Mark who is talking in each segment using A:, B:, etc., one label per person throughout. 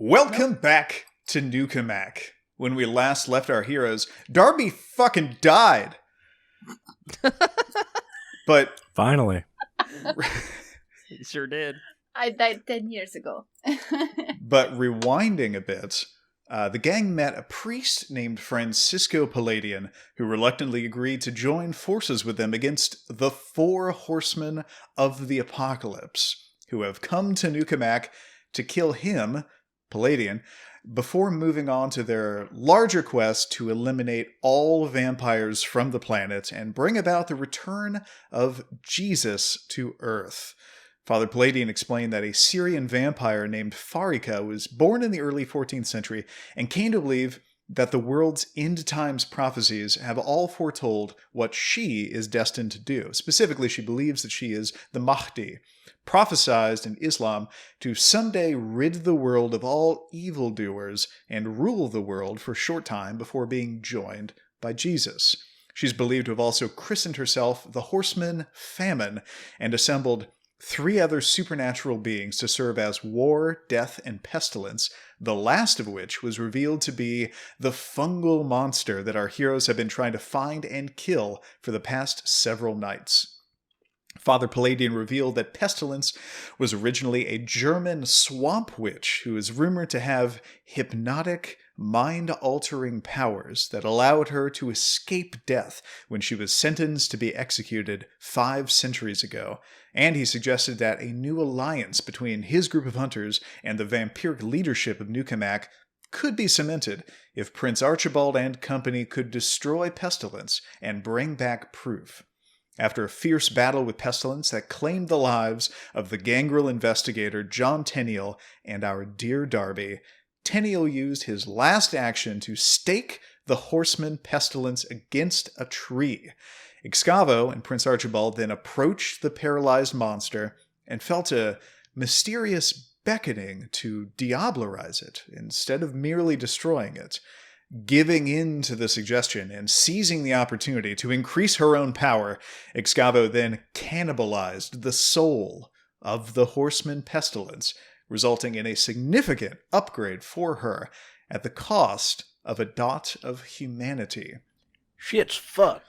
A: Welcome back to New Cammack. When we last left our heroes, Darby fucking died. But
B: finally,
C: He sure did.
D: I died 10 years ago.
A: but rewinding a bit, the gang met a priest named Francisco Palladian, who reluctantly agreed to join forces with them against the 4 horsemen of the apocalypse, who have come to New Cammack to kill him, Palladian, before moving on to their larger quest to eliminate all vampires from the planet and bring about the return of Jesus to Earth. Father Palladian explained that a Syrian vampire named Farika was born in the early 14th century and came to believe that the world's end times prophecies have all foretold what she is destined to do. Specifically, she believes that she is the Mahdi, prophesied in Islam to someday rid the world of all evildoers and rule the world for a short time before being joined by Jesus. She's believed to have also christened herself the Horseman Famine and assembled 3 other supernatural beings to serve as war, death, and pestilence, the last of which was revealed to be the fungal monster that our heroes have been trying to find and kill for the past several nights. Father Palladian revealed that Pestilence was originally a German swamp witch who is rumored to have hypnotic, mind-altering powers that allowed her to escape death when she was sentenced to be executed 5 centuries ago. And he suggested that a new alliance between his group of hunters and the vampiric leadership of New Cammack could be cemented if Prince Archibald and company could destroy Pestilence and bring back proof. After a fierce battle with Pestilence that claimed the lives of the gangrel investigator John Tenniel and our dear Darby, Tenniel used his last action to stake the horseman Pestilence against a tree. Excavo and Prince Archibald then approached the paralyzed monster and felt a mysterious beckoning to diablerize it instead of merely destroying it. Giving in to the suggestion and seizing the opportunity to increase her own power, Excavo then cannibalized the soul of the horseman Pestilence, resulting in a significant upgrade for her at the cost of a dot of humanity.
B: shit's fucked.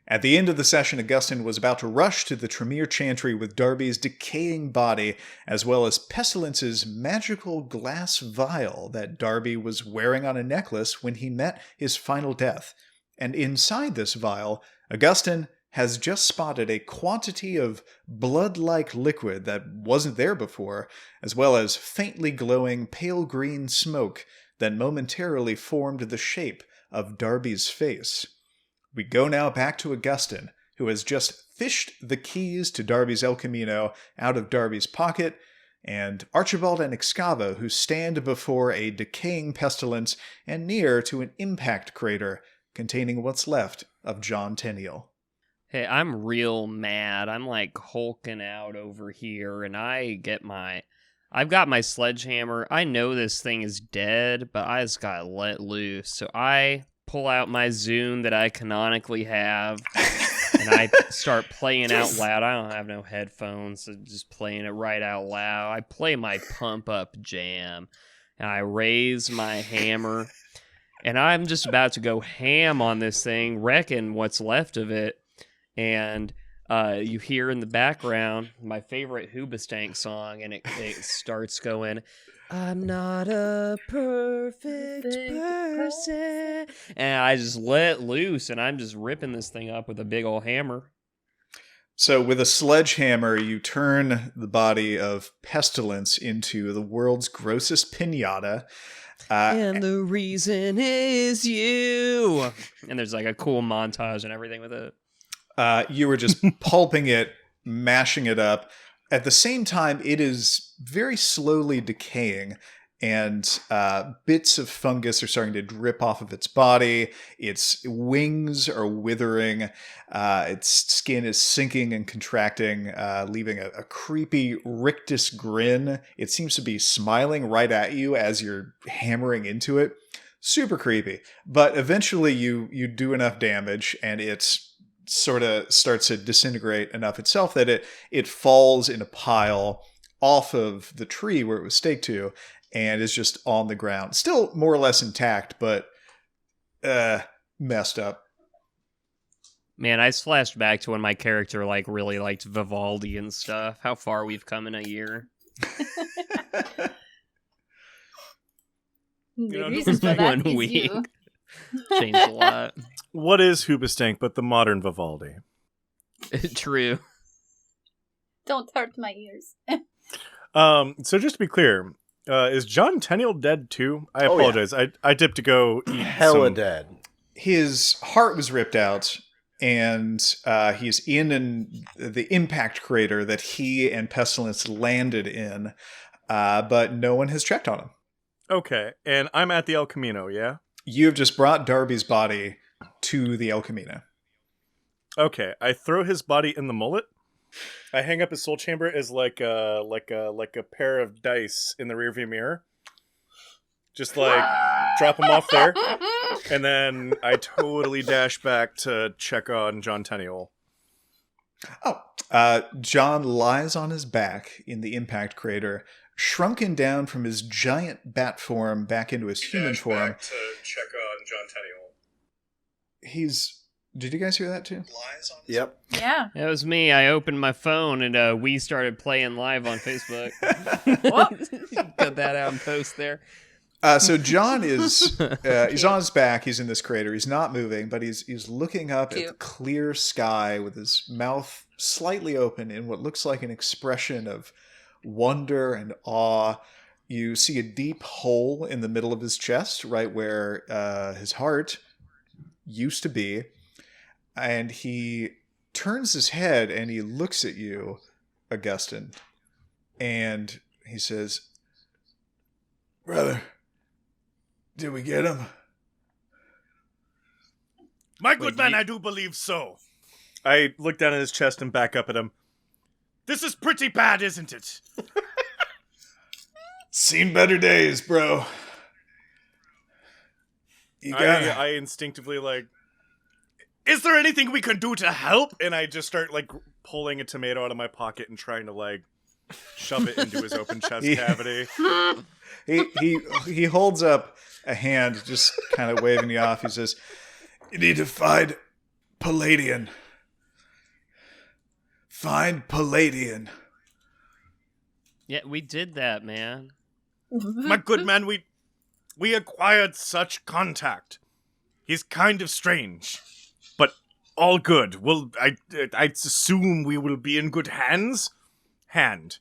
A: At the end of the session, Augustyn was about to rush to the Tremere Chantry with Darby's decaying body, as well as Pestilence's magical glass vial that Darby was wearing on a necklace when he met his final death. And inside this vial, Augustyn has just spotted a quantity of blood-like liquid that wasn't there before, as well as faintly glowing pale green smoke that momentarily formed the shape of Darby's face. We go now back to Augustyn, who has just fished the keys to Darby's El Camino out of Darby's pocket, and Archibald and Excavo, who stand before a decaying Pestilence and near to an impact crater containing what's left of John Tenniel.
C: Hey, I'm real mad. I'm like hulking out over here, and I've got my sledgehammer. I know this thing is dead, but I just got let loose. So I pull out my Zune that I canonically have, and I start playing out loud. I don't have no headphones, so just playing it right out loud. I play my pump up jam, and I raise my hammer, and I'm just about to go ham on this thing, wrecking what's left of it. And you hear in the background my favorite Hoobastank song, and it starts going, "I'm not a perfect person." And I just let loose, and I'm just ripping this thing up with a big old hammer.
A: So with a sledgehammer, you turn the body of Pestilence into the world's grossest piñata.
C: And the reason is you. And there's like a cool montage and everything with it.
A: You were just pulping it, mashing it up. At the same time, it is very slowly decaying, and bits of fungus are starting to drip off of its body. Its wings are withering. Its skin is sinking and contracting, leaving a creepy rictus grin. It seems to be smiling right at you as you're hammering into it. Super creepy. But eventually you do enough damage, and it's sort of starts to disintegrate enough itself that it falls in a pile off of the tree where it was staked to, and is just on the ground. Still more or less intact, but messed up.
C: Man, I flashed back to when my character really liked Vivaldi and stuff. How far we've come in a year.
D: The reason for that is
C: week.
D: you.
C: Changed a lot.
E: What is Hoobastank but the modern Vivaldi?
C: True.
D: Don't hurt my ears.
E: So just to be clear, is John Tenniel dead too? I apologize.
B: Yeah.
E: I dipped to go eat
B: Hella dead.
A: His heart was ripped out, and he's in the impact crater that he and Pestilence landed in, but no one has checked on him.
E: Okay, and I'm at the El Camino, yeah?
A: You have just brought Darby's body to the El Camino.
E: Okay, I throw his body in the mullet. I hang up his soul chamber as like a pair of dice in the rearview mirror. Just drop him off there, and then I totally dash back to check on John Tenniel.
A: John lies on his back in the impact crater, shrunken down from his giant bat form back into his human form.
E: Back to check on John Tenniel.
A: Did you guys hear that too?
B: Yep.
D: Yeah.
C: It was me. I opened my phone and we started playing live on Facebook. Cut that out and post there.
A: So John is he's on his back. He's in this crater. He's not moving, but he's looking up at the clear sky with his mouth slightly open in what looks like an expression of wonder and awe. You see a deep hole in the middle of his chest, right where his heart used to be. And he turns his head and he looks at you, Augustyn, and he says, "Brother, did we get him?"
E: My good man, I do believe so. I look down at his chest and back up at him. This is pretty bad, isn't it?
A: Seen better days, bro.
E: I instinctively is there anything we can do to help? And I just start pulling a tomato out of my pocket and trying to shove it into his open chest cavity.
A: He holds up a hand, just kind of waving you off. He says, "You need to find Palladian. Find Palladian."
C: Yeah, we did that, man.
E: My good man, we acquired such contact. He's kind of strange, but all good. Well, I assume we will be in good hands. Hand.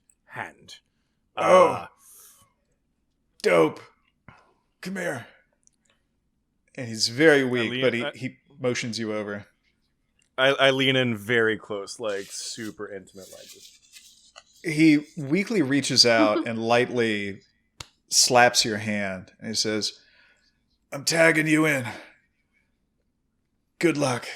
A: Dope. Come here. And he's very weak, but he motions you over.
E: I lean in very close, super intimate like this.
A: He weakly reaches out and lightly slaps your hand, and he says, "I'm tagging you in. Good luck."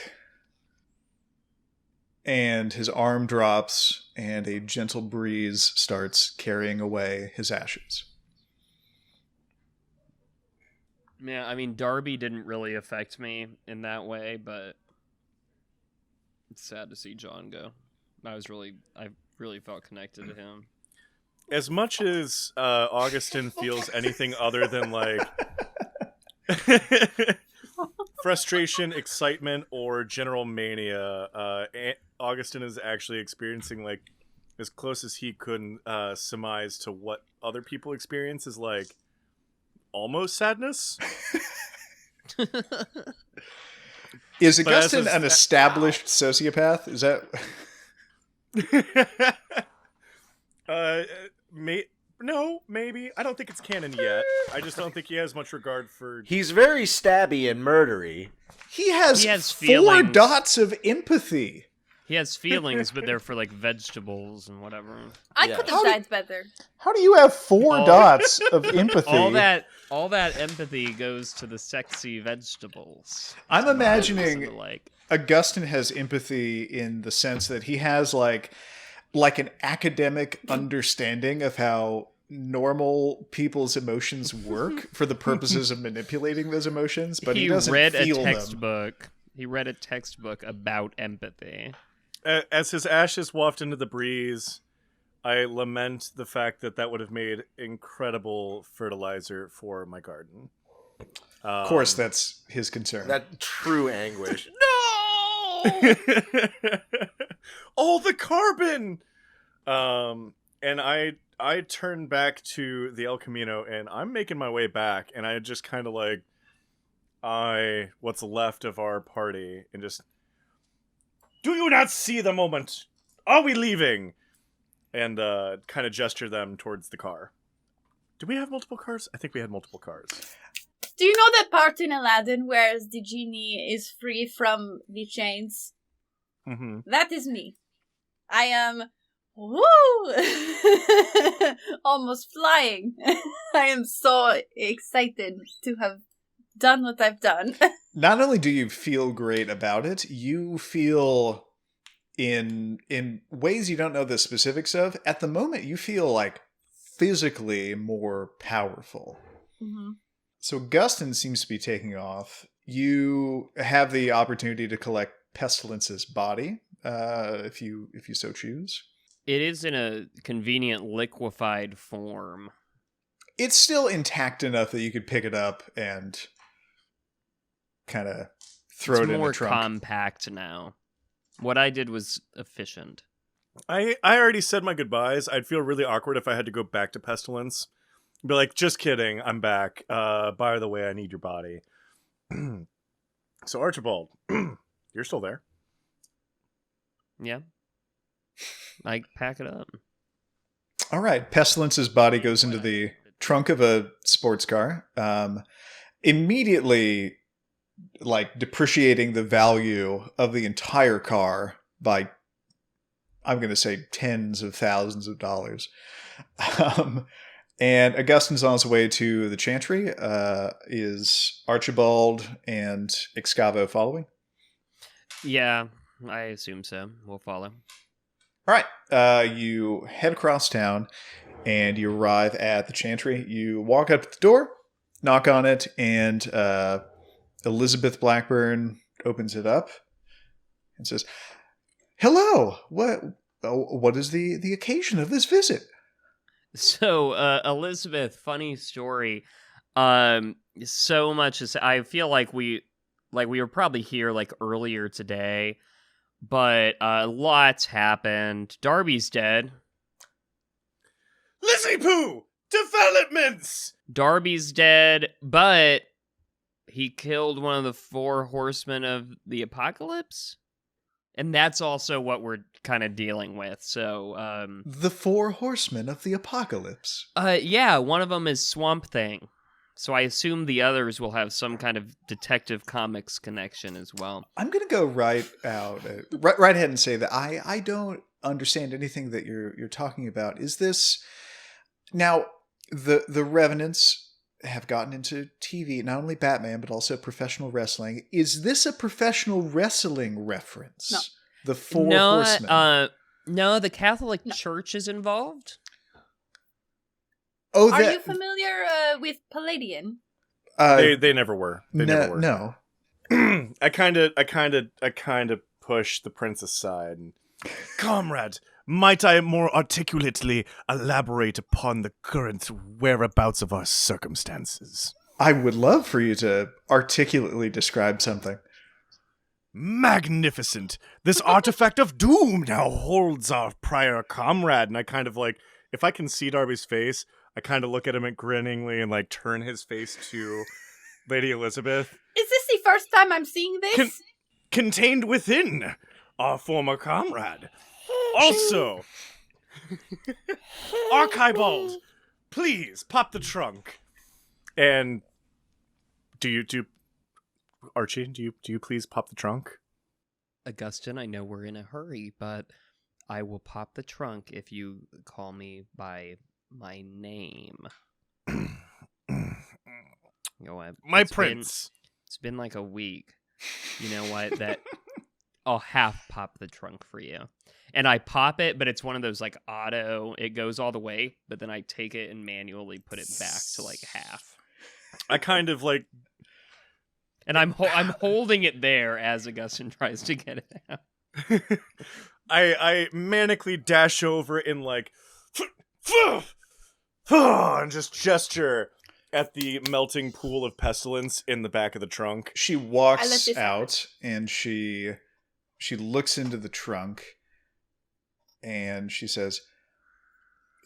A: And his arm drops, and a gentle breeze starts carrying away his ashes.
C: Yeah, I mean, Darby didn't really affect me in that way, but it's sad to see John go. I really felt connected to him.
E: As much as Augustyn feels anything other than frustration, excitement, or general mania, Augustyn is actually experiencing as close as he could surmise to what other people experience is almost sadness.
A: Is Augustyn an established sociopath? Is that...
E: No, maybe. I don't think it's canon yet. I just don't think he has much regard for...
B: He's very stabby and murdery.
A: He has 4
C: feelings.
A: dots of empathy.
C: He has feelings, but they're for vegetables and whatever.
D: I could have died better.
A: How do you have 4 dots of empathy?
C: All that empathy goes to the sexy vegetables.
A: I'm imagining Augustyn has empathy in the sense that he has like an academic understanding of how normal people's emotions work for the purposes of manipulating those emotions, but he doesn't feel them.
C: He read a textbook about empathy.
E: As his ashes waft into the breeze, I lament the fact that would have made incredible fertilizer for my garden.
A: Of course, that's his concern.
B: That true anguish.
C: No!
E: All the carbon! And I turn back to the El Camino, and I'm making my way back, and I just kind of like what's left of our party, and just, do you not see the moment? Are we leaving? And kind of gesture them towards the car. Do we have multiple cars? I think we had multiple cars.
D: Do you know that part in Aladdin where the genie is free from the chains?
E: Mm-hmm.
D: That is me. I am, almost flying. I am so excited to have done what I've done.
A: Not only do you feel great about it, you feel in ways you don't know the specifics of. At the moment, you feel like physically more powerful.
D: Mm-hmm.
A: So Augustyn seems to be taking off. You have the opportunity to collect Pestilence's body, if you so choose.
C: It is in a convenient liquefied form.
A: It's still intact enough that you could pick it up and kind of throw it in the trunk.
C: It's more compact now. What I did was efficient.
E: I already said my goodbyes. I'd feel really awkward if I had to go back to Pestilence. Be like, just kidding, I'm back. By the way, I need your body. So Archibald, you're still there.
C: Yeah. I pack it up.
A: All right. Pestilence's body goes into the trunk of a sports car. Immediately, like, depreciating the value of the entire car by, I'm going to say, tens of thousands of dollars. And Augustyn's on his way to the Chantry. Is Archibald and Excavo following?
C: Yeah, I assume so. We'll follow.
A: All right. You head across town, and you arrive at the Chantry. You walk up to the door, knock on it, and Elizabeth Blackburn opens it up and says, "Hello. What is the occasion of this visit?"
C: So, Elizabeth, funny story. So much as I feel like we were probably here like earlier today, but lots happened. Darby's dead.
E: Lizzie Poo! Developments!
C: Darby's dead, but he killed one of the 4 horsemen of the apocalypse. And that's also what we're kind of dealing with. So,
A: the 4 horsemen of the apocalypse.
C: Yeah, one of them is Swamp Thing. So I assume the others will have some kind of Detective Comics connection as well. I'm
A: going to go right ahead and say that I don't understand anything that you're talking about. Is this now the Revenants have gotten into TV, not only Batman, but also professional wrestling. Is this a professional wrestling reference?
D: No.
A: The 4 horsemen?
C: No, the Catholic Church is involved.
A: Oh,
D: Are you familiar with Palladian?
E: They never were. They never were.
A: No.
E: I kind of push the prince aside. And, Comrade, might I more articulately elaborate upon the current whereabouts of our circumstances?
A: I would love for you to articulately describe something.
E: Magnificent! This artifact of doom now holds our prior comrade. And I kind of like, if I can see Darby's face, I kind of look at him grinningly and like turn his face to Lady Elizabeth.
D: Is this the first time I'm seeing this?
E: Contained within our former comrade. Also, Archibald, please pop the trunk. And Archie, do you please pop the trunk?
C: Augustyn, I know we're in a hurry, but I will pop the trunk if you call me by my name.
E: My prince.
C: It's been like a week. You know what? That I'll half pop the trunk for you. And I pop it, but it's one of those like auto, it goes all the way, but then I take it and manually put it back to like half.
E: I kind of like,
C: and I'm holding it there as Augustyn tries to get it out.
E: I manically dash over and like and just gesture at the melting pool of pestilence in the back of the trunk.
A: She walks out and she looks into the trunk and she says,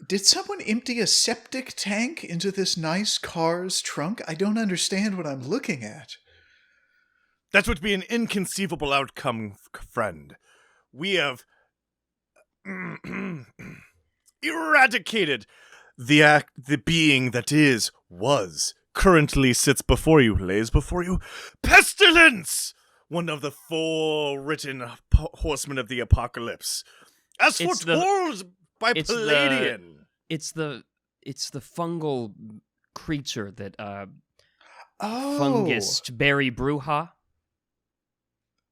A: "Did someone empty a septic tank into this nice car's trunk? I don't understand what I'm looking at."
E: That would be an inconceivable outcome, friend. We have eradicated the being that was, currently sits before you, lays before you. Pestilence! One of the 4 written horsemen of the apocalypse. As foretold by Palladian.
C: It's the fungal creature that fungus berry bruja.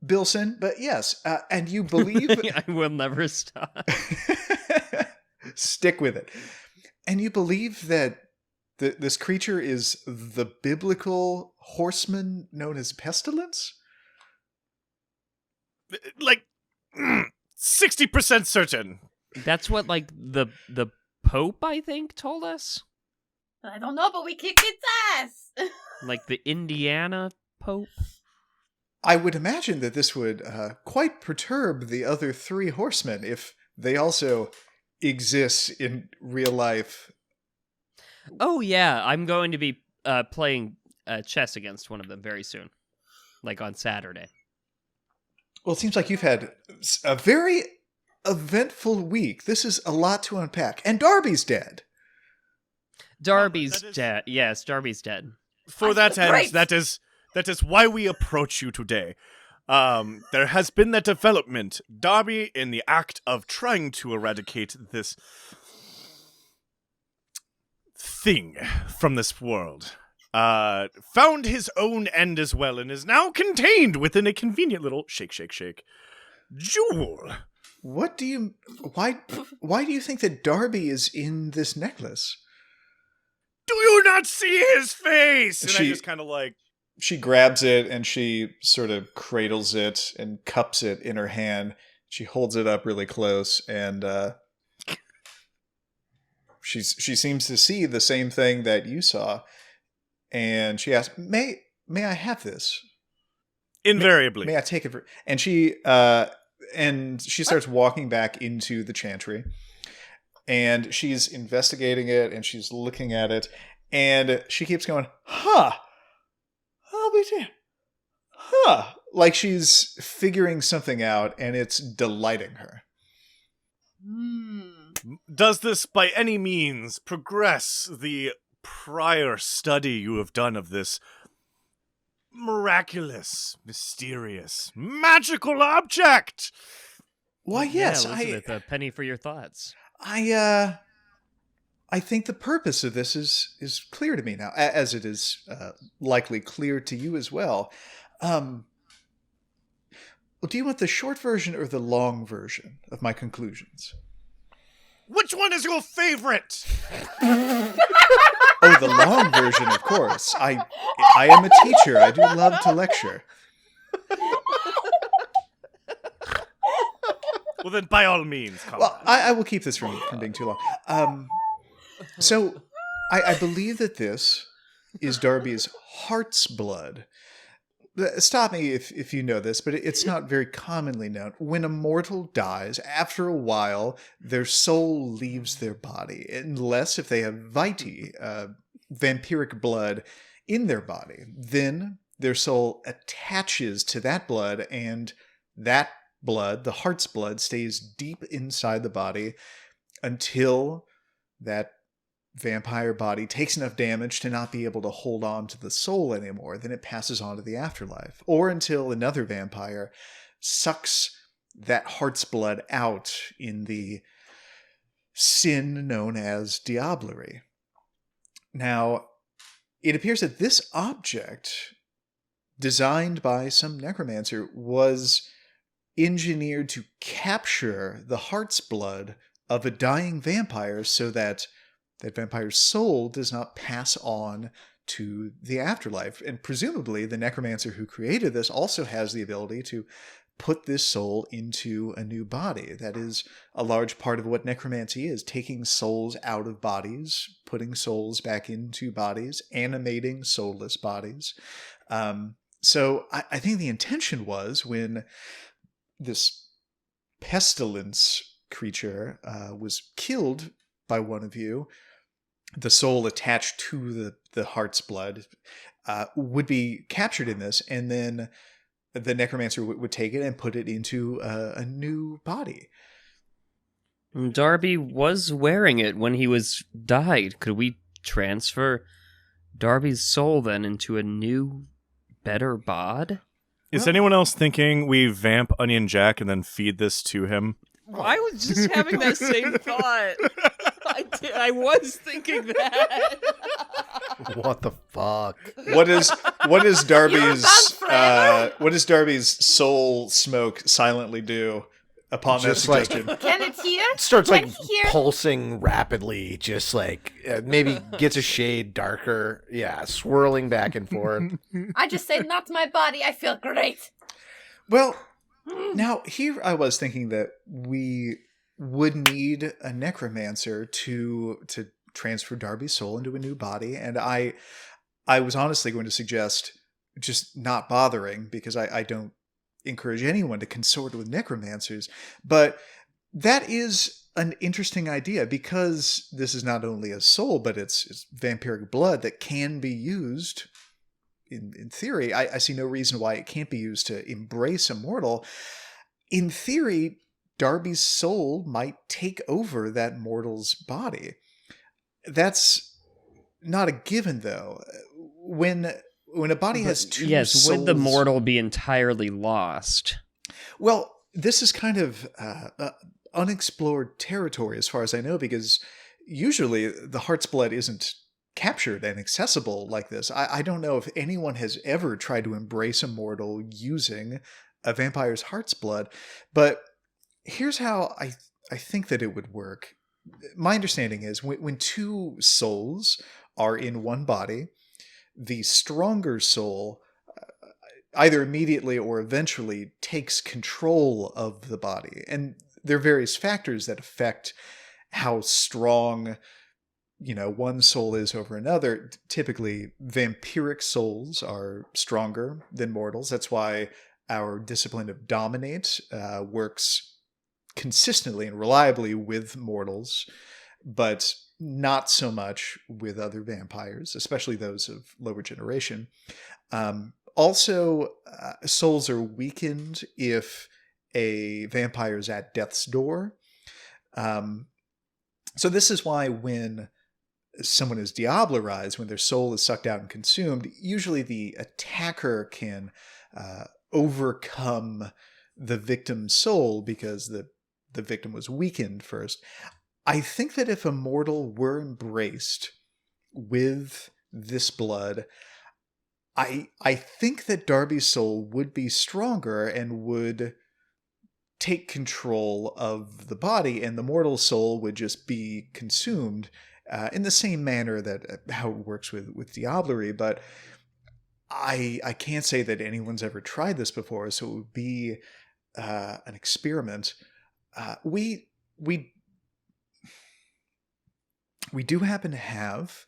A: Bilson, but yes, and you believe...
C: I will never stop.
A: Stick with it. And you believe that this creature is the biblical horseman known as Pestilence?
E: Like, 60% certain.
C: That's what, like, the Pope, I think, told us?
D: I don't know, but we kick its ass!
C: Like the Indiana Pope?
A: I would imagine that this would quite perturb the other 3 horsemen if they also exist in real life.
C: Oh, yeah. I'm going to be playing chess against one of them very soon. Like on Saturday.
A: Well, it seems like you've had a very eventful week. This is a lot to unpack. And Darby's dead.
C: Darby's dead. Yes, Darby's dead.
E: For that end, that is why we approach you today. There has been that development. Darby, in the act of trying to eradicate this thing from this world, found his own end as well and is now contained within a convenient little shake jewel.
A: Why do you think that Darby is in this necklace?
E: Do you not see his face? And I just kind of like...
A: She grabs it and she sort of cradles it and cups it in her hand. She holds it up really close and she seems to see the same thing that you saw. And she asks, May I have this?
E: Invariably.
A: May I take it for... And she starts walking back into the chantry. And she's investigating it and she's looking at it. And she keeps going, huh. I'll be damned. Huh. Like she's figuring something out and it's delighting her.
E: Does this by any means progress the prior study you have done of this miraculous, mysterious, magical object?
A: Why, yes.
C: Yeah, Elizabeth, a penny for your thoughts.
A: I think the purpose of this is clear to me now, as it is likely clear to you as well. Well, do you want the short version or the long version of my conclusions?
E: Which one is your favorite?
A: Oh, the long version, of course. I am a teacher. I do love to lecture.
E: Well, then, by all means, come
A: on. I will keep this from being too long. So, I believe that this is Darby's heart's blood. Stop me if you know this, but it's not very commonly known. When a mortal dies, after a while, their soul leaves their body, unless if they have vitae, vampiric blood, in their body. Then their soul attaches to that blood, and that blood, the heart's blood, stays deep inside the body until that vampire body takes enough damage to not be able to hold on to the soul anymore. Then it passes on to the afterlife. Or until another vampire sucks that heart's blood out in the sin known as diablerie. Now, it appears that this object, designed by some necromancer, was engineered to capture the heart's blood of a dying vampire so that that vampire's soul does not pass on to the afterlife. And presumably the necromancer who created this also has the ability to put this soul into a new body. That is a large part of what necromancy is, taking souls out of bodies, putting souls back into bodies, animating soulless bodies. So I think the intention was when this pestilence creature was killed by one of you, the soul attached to the heart's blood would be captured in this, and then the necromancer would take it and put it into a new body.
C: Darby was wearing it when he was died. Could we transfer Darby's soul then into a new, better bod?
E: Is anyone else thinking we vamp Onion Jack and then feed this to him?
C: I was just having that same thought. I was thinking that.
B: What the fuck?
A: What is Darby's soul smoke silently do upon that
B: Just like-
A: suggestion?
D: Can it hear?
B: Starts
D: Can
B: like
D: it hear?
B: pulsing rapidly, just like maybe gets a shade darker. Yeah, swirling back and forth.
D: I just say, not my body. I feel great.
A: Well, now here I was thinking that we would need a necromancer to transfer Darby's soul into a new body, and I was honestly going to suggest just not bothering, because I don't encourage anyone to consort with necromancers, but that is an interesting idea, because this is not only a soul, but it's vampiric blood that can be used. In theory, I see no reason why it can't be used to embrace a mortal. In theory, Darby's soul might take over that mortal's body. That's not a given, though. When a body has two souls...
C: would the mortal be entirely lost?
A: Well, this is kind of unexplored territory as far as I know, because usually the heart's blood isn't captured and accessible like this. I don't know if anyone has ever tried to embrace a mortal using a vampire's heart's blood, but here's how I think that it would work. My understanding is when two souls are in one body, the stronger soul either immediately or eventually takes control of the body. And there are various factors that affect how strong, one soul is over another. Typically, vampiric souls are stronger than mortals. That's why our discipline of dominate works consistently and reliably with mortals, but not so much with other vampires, especially those of lower generation. Also, souls are weakened if a vampire is at death's door. So this is why when someone is diablerized, when their soul is sucked out and consumed, usually the attacker can overcome the victim's soul because the victim was weakened first. I think that if a mortal were embraced with this blood, I think that Darby's soul would be stronger and would take control of the body, and the mortal soul would just be consumed in the same manner that how it works with diablerie. But I can't say that anyone's ever tried this before, so it would be an experiment. We do happen to have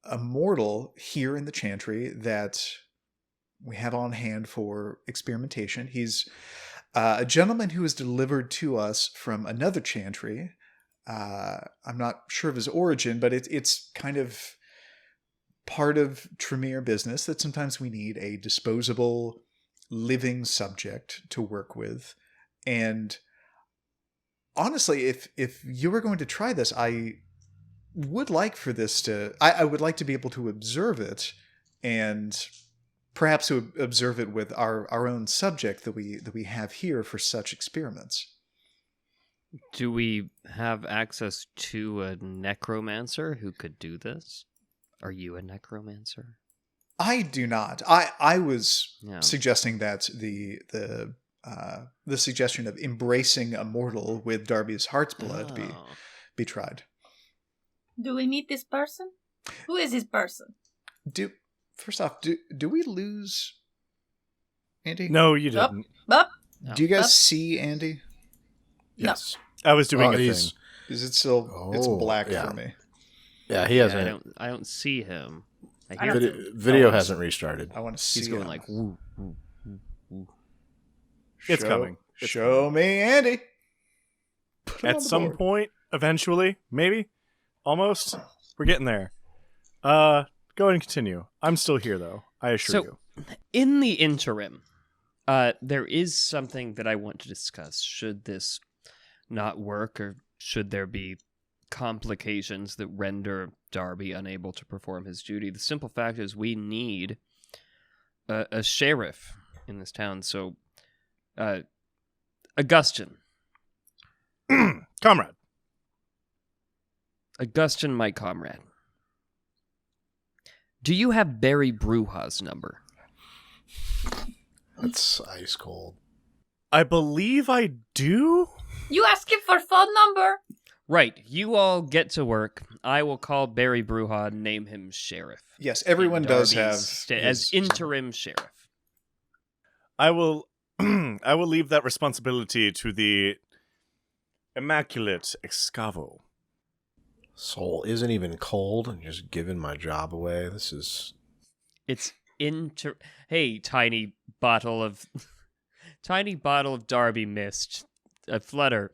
A: a mortal here in the Chantry that we have on hand for experimentation. He's a gentleman who was delivered to us from another Chantry. I'm not sure of his origin, but it's kind of part of Tremere business that sometimes we need a disposable living subject to work with. And honestly, if you were going to try this, I would like for this to... I would like to be able to observe it, and perhaps to observe it with our own subject that we have here for such experiments.
C: Do we have access to a necromancer who could do this? Are you a necromancer?
A: I do not. I was
C: Yeah.
A: suggesting that the suggestion of embracing a mortal with Darby's heart's blood be tried.
D: Do we meet this person? Who is this person?
A: First off, do we lose Andy?
E: No, you
D: Up.
E: didn't.
D: Up.
A: Do you guys
D: Up.
A: see Andy?
B: Yes.
E: I was doing a
B: he's-
E: thing.
A: Is it still? It's
B: Oh,
A: black
B: yeah.
A: for me.
B: Yeah, he
C: Yeah,
B: hasn't.
C: I don't see him. I
D: I
C: hear
D: don't
C: him.
B: Video hasn't restarted.
A: I want to see.
C: He's going
A: him.
C: like, woo, woo, woo, woo.
E: It's coming. It's
A: show me Andy. Put him on
E: At
A: the
E: some
A: board.
E: point, eventually, maybe, almost, we're getting there. Go ahead and continue. I'm still here, though. I assure you.
C: In the interim, there is something that I want to discuss. Should this not work, or should there be complications that render Darby unable to perform his duty? The simple fact is we need a sheriff in this town. So, Augustyn.
E: Comrade.
C: Augustyn, my comrade. Do you have Barry Bruja's number?
B: That's ice cold.
E: I believe I do?
D: You ask him for phone number?
C: Right. You all get to work. I will call Barry Bruja and name him sheriff.
A: Yes, everyone
C: In
A: does
C: Darby's
A: have
C: as
A: his-
C: interim sheriff.
E: I will I will leave that responsibility to the immaculate Excavo.
B: Soul isn't even cold and just giving my job away. This is
C: It's Hey, tiny bottle of Darby mist, a flutter.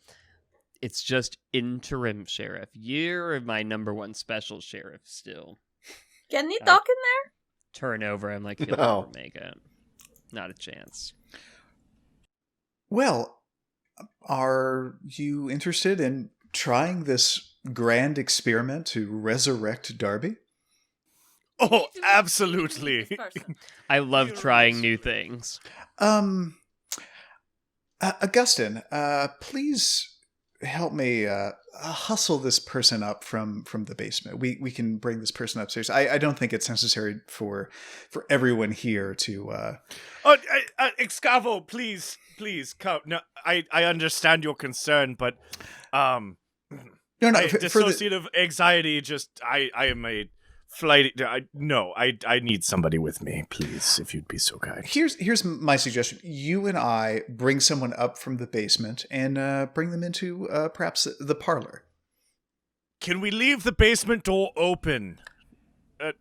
C: It's just interim sheriff. You're my number one special sheriff still.
D: Can he talk in there?
C: Turn over. I'm like, he'll
B: No.
C: never make it. Not a chance.
A: Well, are you interested in trying this grand experiment to resurrect Darby?
E: Oh, absolutely.
D: This person.
C: I love trying new things.
A: Augustyn, please help me hustle this person up from the basement. We can bring this person upstairs. I don't think it's necessary for everyone here to.
E: Excavo, please come. No, I understand your concern, but
A: No, for the,
E: dissociative anxiety. Just I am a flight. I need somebody with me, please, if you'd be so kind.
A: here's my suggestion. You and I bring someone up from the basement and bring them into perhaps the parlor.
E: Can we leave the basement door open?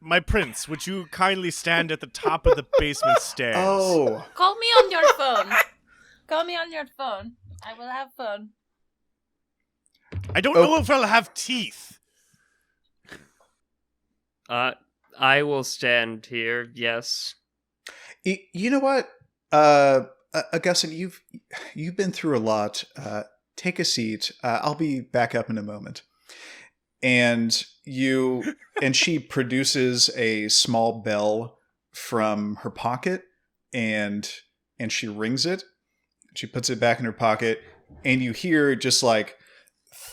E: My prince, would you kindly stand at the top of the basement stairs?
A: Oh,
D: Call me on your phone. Call me on your phone. I will have phone.
E: I don't know if I'll have teeth.
C: I will stand here. Yes.
A: you know what, Augustyn, you've been through a lot. Take a seat. I'll be back up in a moment. And she produces a small bell from her pocket, and she rings it. She puts it back in her pocket, and you hear just like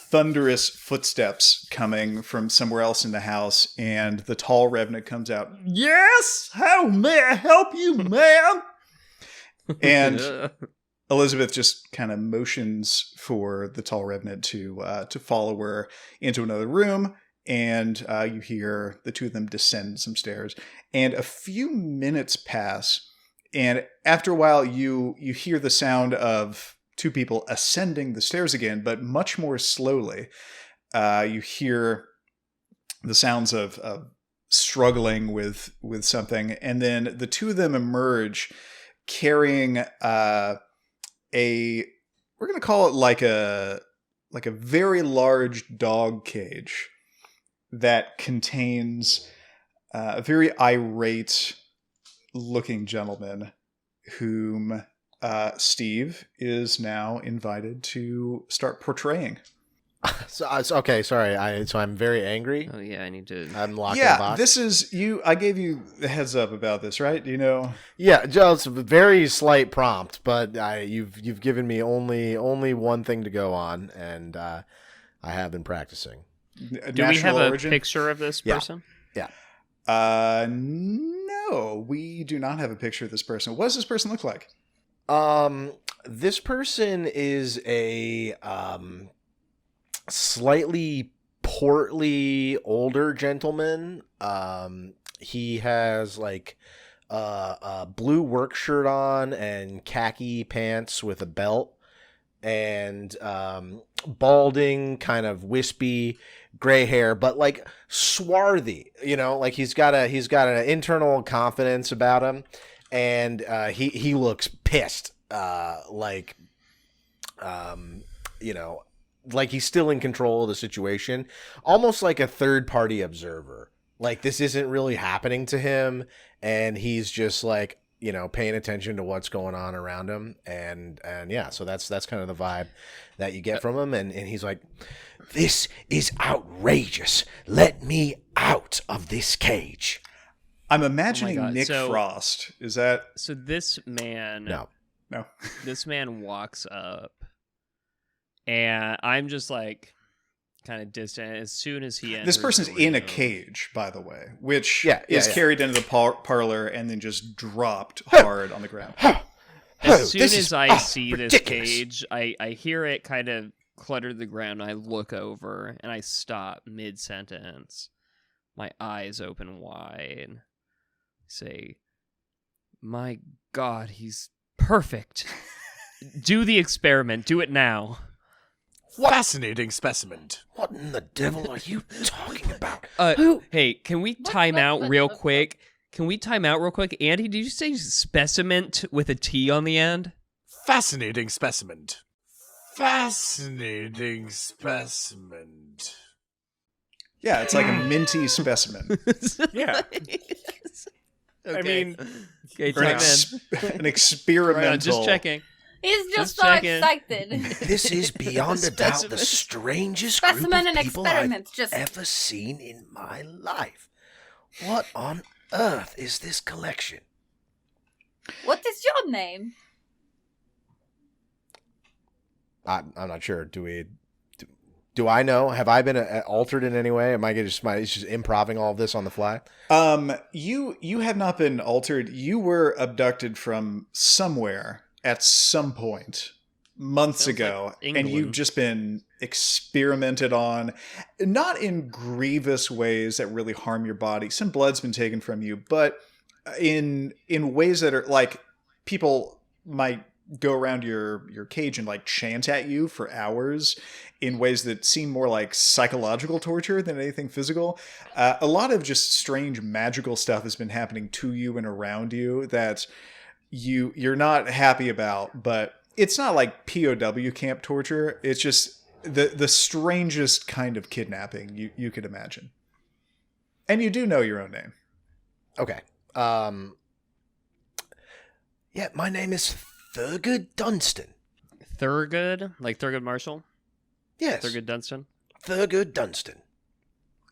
A: thunderous footsteps coming from somewhere else in the house, and the tall revenant comes out. Yes, how may I help you, ma'am? And Elizabeth just kind of motions for the tall revenant to follow her into another room, and you hear the two of them descend some stairs. And a few minutes pass, and after a while, you hear the sound of two people ascending the stairs again, but much more slowly. You hear the sounds of struggling with something, and then the two of them emerge carrying we're going to call it like a very large dog cage that contains a very irate looking gentleman whom Steve is now invited to start portraying.
B: so okay. Sorry, so I'm very angry.
C: Oh yeah, I need to.
B: I'm locked in a box.
A: This is you. I gave you the heads up about this, right? Do you know?
B: Yeah, just a very slight prompt, but you've given me only one thing to go on, and I have been practicing.
C: Do we have a picture of this
B: Yeah.
C: person?
B: Yeah.
A: No, we do not have a picture of this person. What does this person look like?
B: This person is a slightly portly older gentleman. He has like a blue work shirt on and khaki pants with a belt, and balding, kind of wispy gray hair, but like swarthy, like he's got an internal confidence about him, and he looks pissed, like he's still in control of the situation, almost like a third party observer. Like this isn't really happening to him, and he's just like, paying attention to what's going on around him. And yeah, so that's kind of the vibe that you get from him. And he's like, this is outrageous. Let me out of this cage.
A: I'm imagining
C: God.
A: Nick Frost. Is that...
C: So this man...
B: No.
C: This man walks up, and I'm just like... kind of distant. As soon as he enters,
A: this person's in a cage, by the way, which is carried into the parlor and then just dropped hard on the ground.
C: As soon as I see this cage, I hear it kind of clutter the ground. I look over and I stop mid-sentence. My eyes open wide. I say, "My God, he's perfect. Do the experiment. Do it now."
F: Fascinating specimen.
B: What in the devil are you talking about?
C: Hey, can we time out real quick? Andy, did you say specimen with a T on the end?
F: Fascinating specimen. Fascinating specimen.
A: Yeah, it's like a minty specimen.
E: Yeah.
C: Okay.
E: I mean,
C: okay,
A: Or an experimental...
C: Right on, just checking.
D: He's just so
C: checking.
D: excited.
B: This is beyond a doubt the strangest group
D: Specimen
B: of
D: and
B: people
D: experiment,
B: I've ever seen in my life. What on earth is this collection?
D: What is your name?
B: I'm not sure. Do I know? Have I been altered in any way? Am I just improvising all of this on the fly?
A: You have not been altered. You were abducted from somewhere at some point months
C: Sounds
A: ago,
C: like
A: and you've
C: England.
A: just been experimented on, not in grievous ways that really harm your body. Some blood's been taken from you, but in ways that are like, people might go around your cage and like chant at you for hours in ways that seem more like psychological torture than anything physical. A lot of just strange magical stuff has been happening to you and around you that you're not happy about, but it's not like POW camp torture. It's just the strangest kind of kidnapping you could imagine. And you do know your own name.
B: Okay. Yeah, my name is Thurgood Dunstan.
C: Thurgood? Like Thurgood Marshall?
B: Yes.
C: Thurgood Dunstan?
B: Thurgood Dunstan.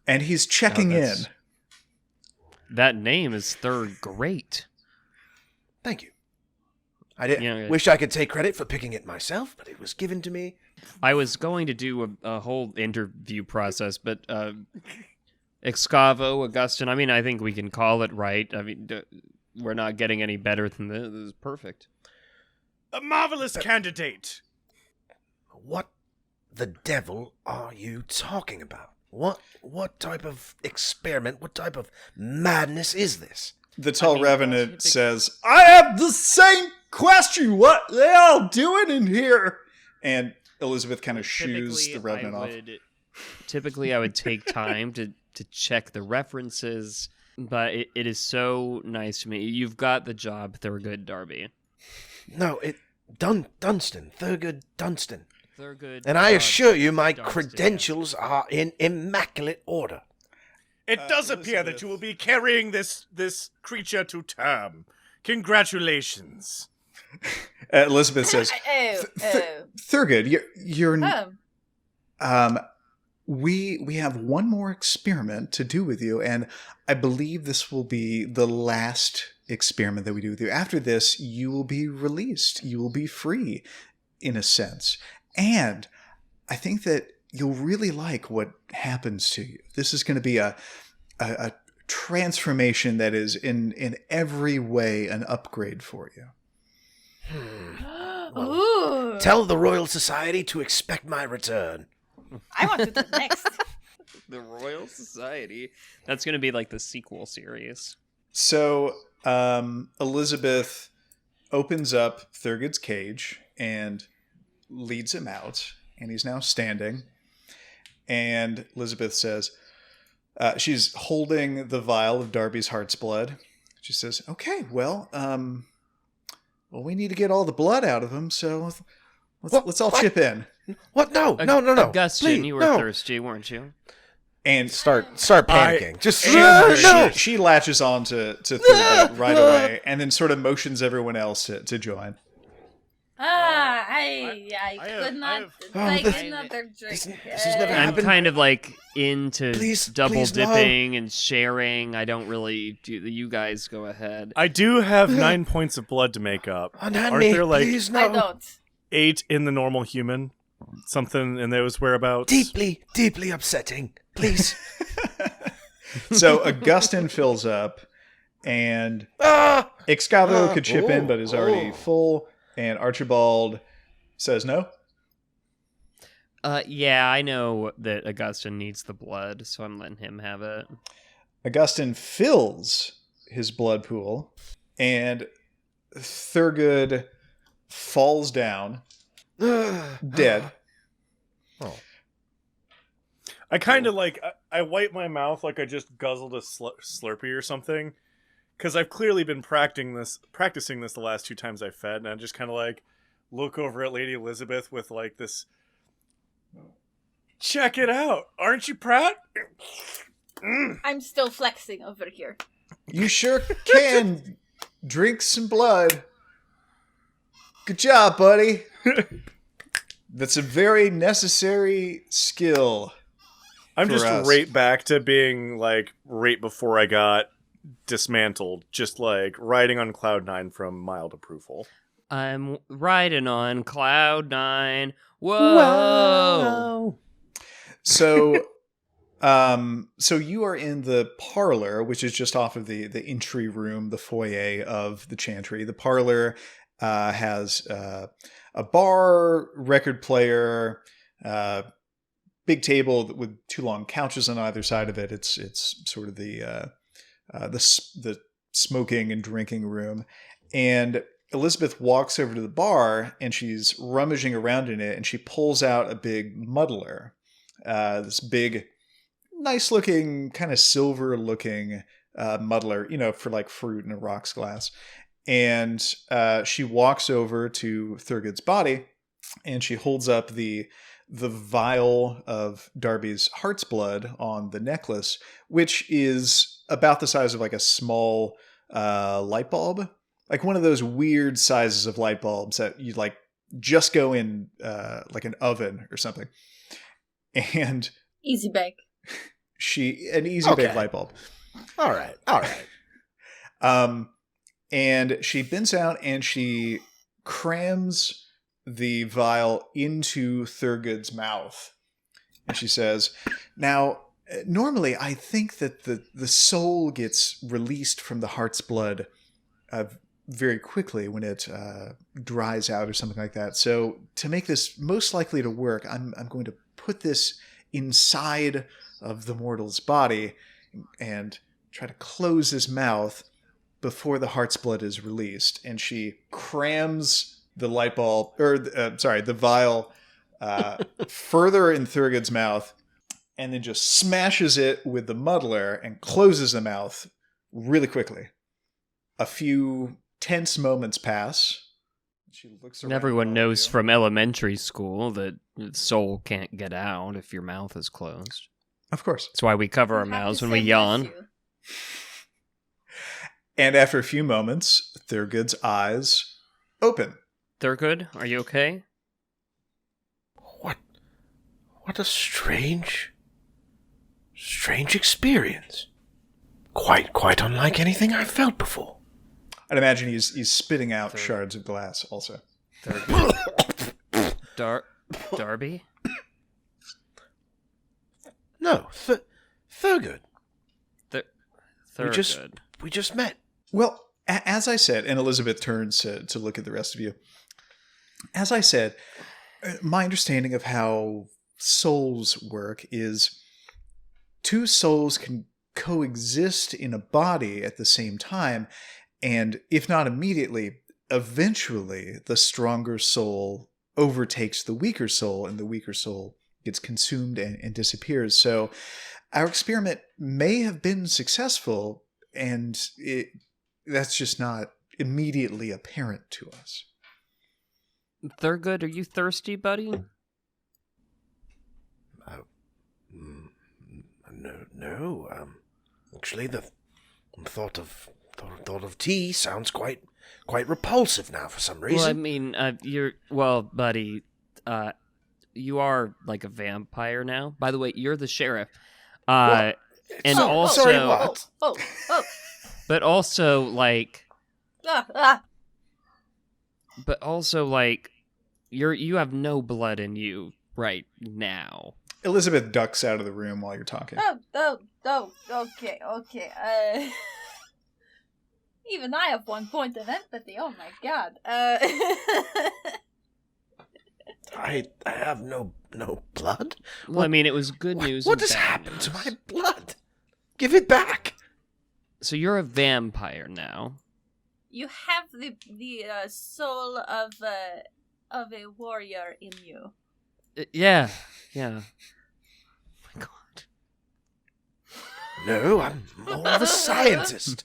A: And he's checking in.
C: That name is great.
B: Thank you. I did
C: Yeah.
B: wish I could take credit for picking it myself, but it was given to me.
C: I was going to do a whole interview process, but Excavo, Augustyn, I mean, I think we can call it right. I mean, we're not getting any better than this. This is perfect.
F: A marvelous candidate.
B: What the devil are you talking about? What type of experiment, what type of madness is this?
A: The tall revenant says, "I have the same question. What they all doing in here?" And Elizabeth kind of shoos the revenant off.
C: Typically, I would take time to check the references, but it is so nice to me. You've got the job, Thurgood Darby.
B: No, Dunstan, Thurgood Dunstan.
C: Thurgood.
B: And I assure you, my
C: Dunstan.
B: credentials are in immaculate order.
F: It does appear that you will be carrying this creature to term. Congratulations.
A: Elizabeth says,
D: Oh.
A: "Thurgood, you're
D: Oh.
A: we have one more experiment to do with you, and I believe this will be the last experiment that we do with you. After this, you will be released. You will be free, in a sense. And I think that you'll really like what happens to you. This is going to be a transformation that is in every way an upgrade for you."
D: Ooh.
B: Tell the Royal Society to expect my return.
D: I want to do next.
C: The Royal Society. That's going to be like the sequel series.
A: So Elizabeth opens up Thurgood's cage and leads him out, and he's now standing. And Elizabeth says, she's holding the vial of Darby's heart's blood. She says, "Okay, well, we need to get all the blood out of him, so let's all chip in."
B: What? No.
C: Augustyn,
B: Please,
C: you were
B: no.
C: thirsty, weren't you?
A: And
B: Start panicking.
A: she latches on to Thurgood right away, and then sort of motions everyone else to join.
D: I could not take another drink.
B: This has never
C: I'm
B: happened.
C: kind of like into
B: Please,
C: double
B: please, no.
C: dipping and sharing. I don't really do. You guys go ahead.
E: I do have 9 points of blood to make up.
B: Unhand
E: Aren't
B: me,
E: there like
B: please, no.
D: I don't.
E: 8 in the normal human? Something in those whereabouts?
B: Deeply upsetting. Please.
A: So Augustyn fills up, and Excavo could chip in, but is already full. And Archibald says no.
C: Yeah, I know that Augustyn needs the blood, so I'm letting him have it.
A: Augustyn fills his blood pool, and Thurgood falls down, dead.
B: Oh.
E: I kind of like, I wipe my mouth like I just guzzled a Slurpee or something. Because I've clearly been practicing this the last 2 times I fed, and I just kind of like look over at Lady Elizabeth with like this. Check it out, aren't you proud?
D: I'm still flexing over here.
A: You sure can drink some blood. Good job, buddy. That's a very necessary skill.
E: I'm just
A: us.
E: right back to being like right before I got dismantled, just like riding on cloud 9 from mild approval.
C: I'm riding on cloud 9. Whoa!
A: So you are in the parlor, which is just off of the entry room, the foyer of the chantry. The parlor has a bar, record player, big table with 2 long couches on either side of it. It's sort of the smoking and drinking room. And Elizabeth walks over to the bar, and she's rummaging around in it, and she pulls out a big muddler. This big, nice-looking, kind of silver-looking muddler, for like fruit in a rocks glass. And she walks over to Thurgood's body, and she holds up the vial of Darby's heart's blood on the necklace, which is about the size of like a small light bulb, like one of those weird sizes of light bulbs that you like just go in like an oven or something. And
D: Easy bake.
A: An easy bake light bulb.
B: All right.
A: And she bends out and she crams the vial into Thurgood's mouth. And she says, "Now, normally I think that the soul gets released from the heart's blood very quickly when it dries out or something like that. So to make this most likely to work, I'm going to put this inside of the mortal's body and try to close his mouth before the heart's blood is released." And she crams the light bulb, the vial further in Thurgood's mouth, and then just smashes it with the muddler and closes the mouth really quickly. A few tense moments pass. She looks around.
C: Everyone knows from elementary school that the soul can't get out if your mouth is closed.
A: Of course.
C: That's why we cover our mouths when we yawn.
A: And after a few moments, Thurgood's eyes open.
C: Thurgood, are you okay?
B: What a strange experience. Quite unlike anything I've felt before.
A: I'd imagine he's spitting out shards of glass also.
C: Darby?
B: No, Thurgood.
C: Thurgood.
B: We just met.
A: Well, as I said, and Elizabeth turns to look at the rest of you. As I said, my understanding of how souls work is 2 souls can coexist in a body at the same time, and if not immediately, eventually the stronger soul overtakes the weaker soul, and the weaker soul gets consumed and disappears. So our experiment may have been successful, and that's just not immediately apparent to us.
C: Thurgood, are you thirsty, buddy?
B: No. Actually, the thought of tea sounds quite repulsive now for some reason.
C: Well, I mean, buddy, you are like a vampire now. By the way, you're the sheriff. And also,
B: sorry, what?
C: But also, like, you have no blood in you right now.
A: Elizabeth ducks out of the room while you're talking.
D: Okay. Even I have 1 point of empathy. Oh my god.
B: I have no blood.
C: Well, I mean, it was good news.
B: What has happened to my blood? Give it back.
C: So you're a vampire now.
D: You have the soul of a warrior in you.
C: Yeah. Oh my god.
B: No, I'm more of a scientist.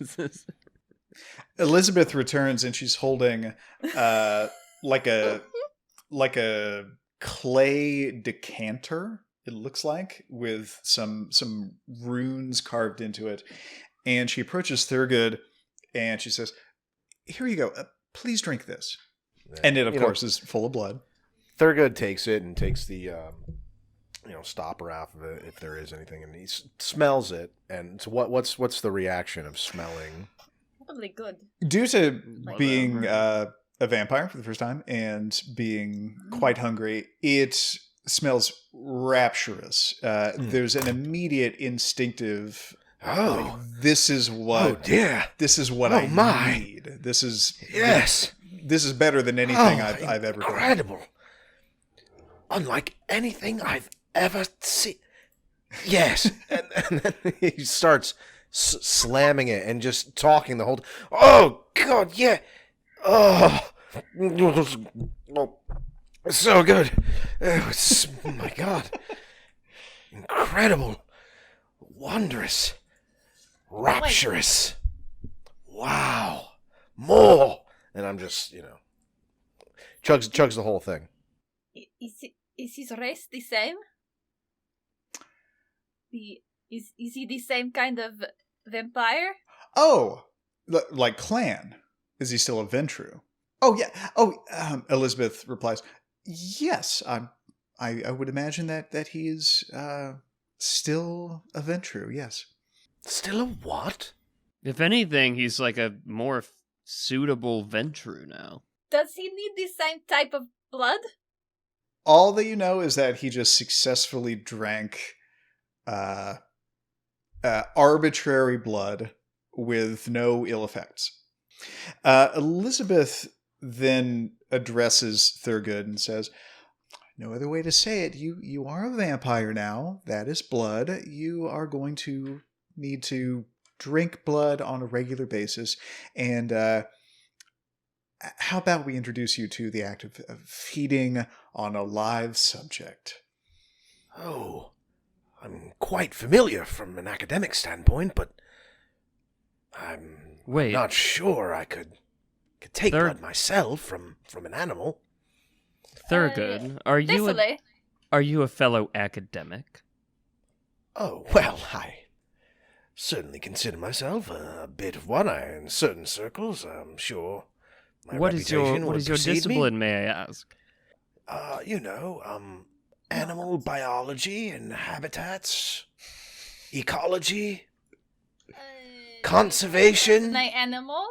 A: Elizabeth returns and she's holding like a clay decanter, it looks like, with some runes carved into it. And she approaches Thurgood and she says, "Here you go. Please drink this." Yeah. And it, of course, is full of blood.
B: Thurgood takes it and takes the stopper off of it, if there is anything, and he smells it. And so what's the reaction of smelling?
D: Probably good.
A: Due to being a vampire for the first time and being quite hungry, it smells rapturous. There's an immediate instinctive, this is what I need. This is better than anything I've ever done.
B: Incredible. Unlike anything I've ever seen. Yes. and then he starts slamming it and just talking the whole time. Oh, God, yeah. Oh, it's so good. Oh my God. Incredible. Wondrous. Rapturous. Wow. More. And I'm just, chugs the whole thing.
D: Is his race the same? Is he the same kind of vampire?
A: Oh, like clan. Is he still a Ventru? Oh, yeah. Oh, Elizabeth replies, yes, I would imagine that he is still a Ventru, yes.
B: Still a what?
C: If anything, he's like a more suitable Ventru now.
D: Does he need the same type of blood?
A: All that you know is that he just successfully drank arbitrary blood with no ill effects. Elizabeth then addresses Thurgood and says, "No other way to say it. You are a vampire now. That is blood. You are going to need to drink blood on a regular basis. And how about we introduce you to the act of feeding on a live subject?"
B: Oh, I'm quite familiar from an academic standpoint, but I'm not sure I could take blood myself from an animal.
C: Thurgood, are you a fellow academic?
B: Oh, well, I certainly consider myself a bit of one. In certain circles, I'm sure my reputation
C: what is your discipline, may I ask?
B: Animal biology and habitats, ecology, conservation.
D: My animal?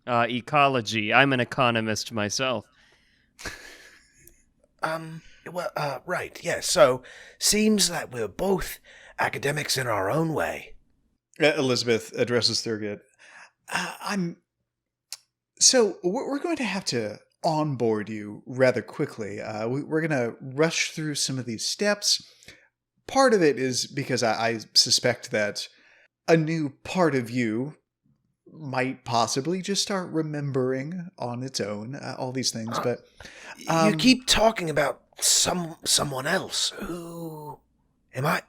C: Ecology. I'm an economist myself.
B: Right, yes. So, seems that we're both academics in our own way.
A: Elizabeth addresses Thurgood. So, we're going to have to onboard you rather quickly. We're going to rush through some of these steps. Part of it is because I suspect that a new part of you might possibly just start remembering on its own all these things. But
B: you keep talking about someone else. Who am I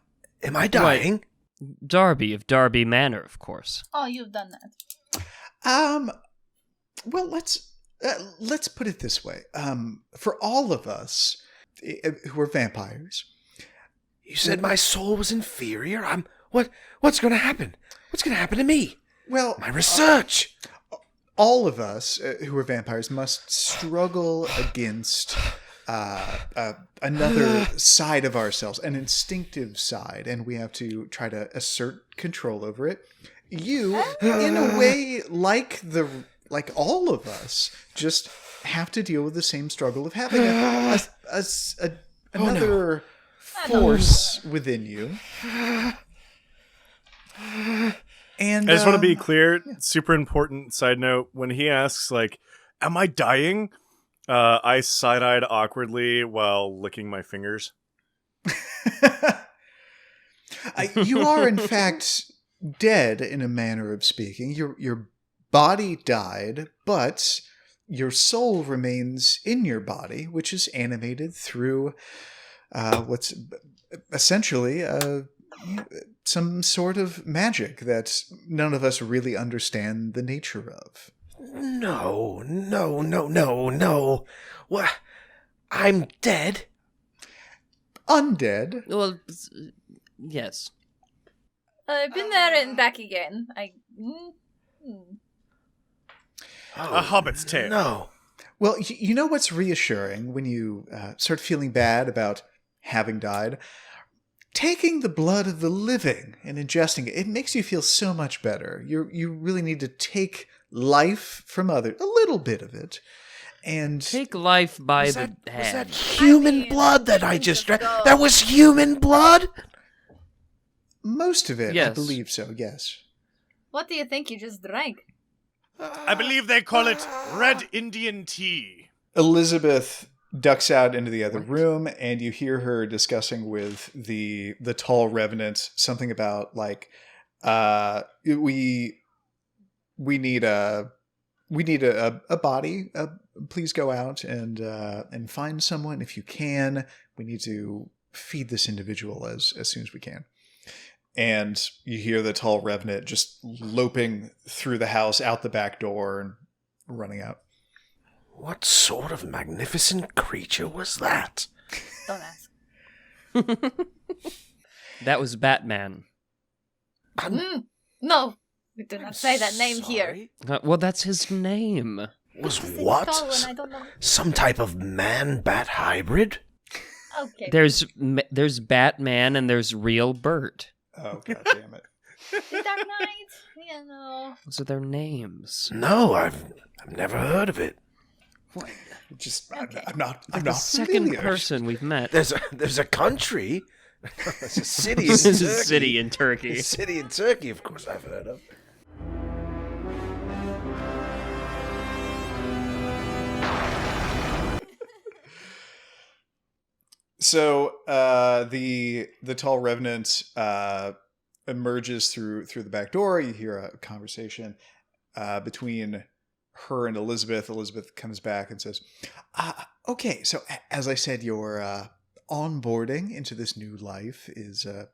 B: dying?
C: Darby of Darby Manor, of course.
D: Oh, you've done that.
A: Well, let's put it this way. For all of us who are vampires,
B: you said my soul was inferior. What's going to happen? What's going to happen to me?
A: Well,
B: my research.
A: All of us who are vampires must struggle against another side of ourselves, an instinctive side, and we have to try to assert control over it. You, in a way, like all of us, just have to deal with the same struggle of having another force within you. And
E: I just want to be clear, super important side note, when he asks, like, am I dying? I side-eyed awkwardly while licking my fingers.
A: You are, in fact, dead in a manner of speaking. Your body died, but your soul remains in your body, which is animated through what's essentially some sort of magic that none of us really understand the nature of.
B: No. What? I'm dead?
A: Undead?
C: Well, yes.
D: I've been there and back again.
E: A hobbit's tale.
B: No.
A: Well, you know what's reassuring when you start feeling bad about having died? Taking the blood of the living and ingesting it, it makes you feel so much better. You really need to take life from others, a little bit of it, and
C: take life by the hand.
B: Was that human blood that I just drank? That was human blood?
A: Most of it,
C: yes.
A: I believe so, yes.
D: What do you think you just drank?
E: I believe they call it red Indian tea.
A: Elizabeth ducks out into the other room, and you hear her discussing with the tall revenant something about, like, we need a body. Please go out and find someone if you can. We need to feed this individual as soon as we can. And you hear the tall revenant just loping through the house, out the back door, and running out.
B: What sort of magnificent creature was that?
D: Don't ask.
C: That was Batman.
D: No, we do not say that name here.
C: Well, that's his name.
B: Was what?
D: I don't know.
B: Some type of man-bat hybrid?
D: Okay.
C: There's Batman and there's real Bert.
A: Oh, God damn it.
D: The Dark Knight? Yeah, no.
C: Those are their names.
B: No, I've never heard of it.
C: What?
A: Just,
D: Okay.
A: I'm not
C: The second
A: familiar.
C: person we've met.
B: There's a country. There's a city in
C: This is
B: Turkey.
C: a city in Turkey.
B: A city in Turkey, of course, I've heard of.
A: So the tall revenant emerges through the back door. You hear a conversation between her and Elizabeth. Elizabeth comes back and says, okay, so as I said, your onboarding into this new life is going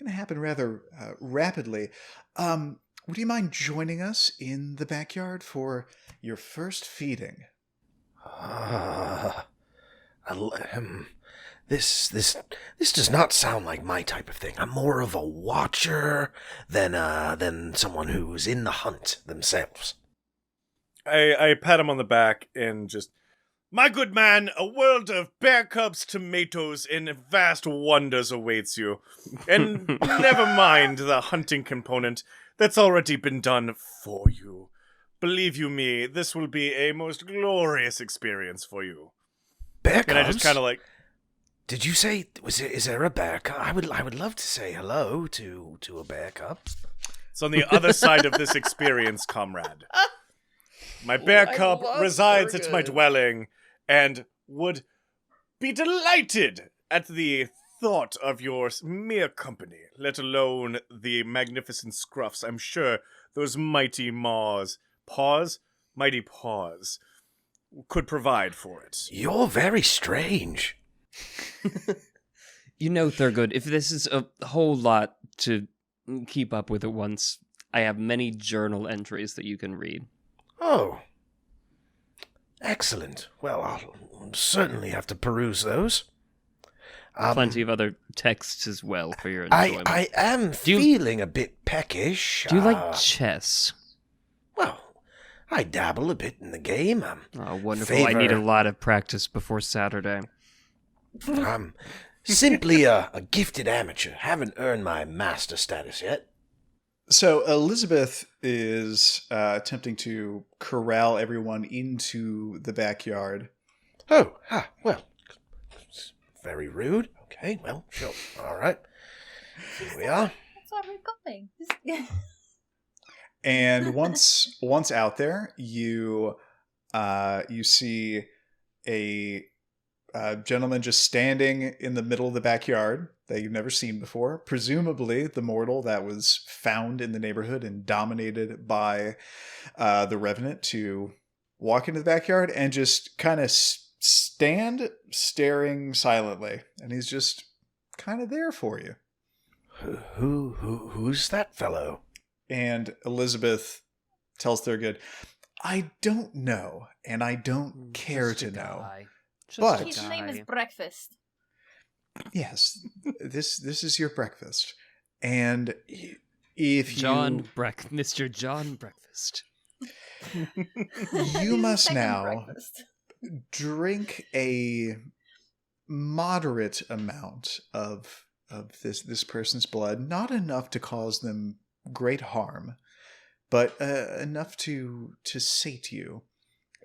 A: to happen rather rapidly. Would you mind joining us in the backyard for your first feeding?
B: This does not sound like my type of thing. I'm more of a watcher than someone who's in the hunt themselves.
E: I pat him on the back and just, my good man, a world of bear cubs, tomatoes, and vast wonders awaits you. And never mind the hunting component. That's already been done for you. Believe you me, this will be a most glorious experience for you.
B: Bear cubs?
E: And I just kind of like...
B: Did you say, is there a bear cub? I would love to say hello to a bear cub.
E: It's on the other side of this experience, comrade. My bear cub resides at my dwelling and would be delighted at the
F: thought of your mere company, let alone the magnificent scruffs I'm sure those mighty mighty paws, could provide for it.
B: You're very strange.
C: You know, Thurgood, if this is a whole lot to keep up with at once, I have many journal entries that you can read.
B: Oh. Excellent. Well, I'll certainly have to peruse those.
C: Plenty of other texts as well for your enjoyment.
B: I am feeling a bit peckish.
C: Do you like chess?
B: Well, I dabble a bit in the game.
C: Oh, wonderful. I need a lot of practice before Saturday.
B: I'm simply a gifted amateur. Haven't earned my master status yet.
A: So Elizabeth is attempting to corral everyone into the backyard.
B: Oh, well, it's very rude. Okay, well, sure. All right. Here we are.
D: That's where we're going.
A: And once out there, you see a gentleman just standing in the middle of the backyard that you've never seen before. Presumably the mortal that was found in the neighborhood and dominated by the Revenant to walk into the backyard and just kind of stand staring silently. And he's just kind of there for you.
B: Who's that fellow?
A: And Elizabeth tells Thurgood, I don't know, and I don't care to know. But
D: his name is Breakfast.
A: Yes, this is your breakfast. And if
C: Mr. John Breakfast.
A: You must now
D: breakfast.
A: drink a moderate amount of this person's blood, not enough to cause them great harm, but enough to sate you.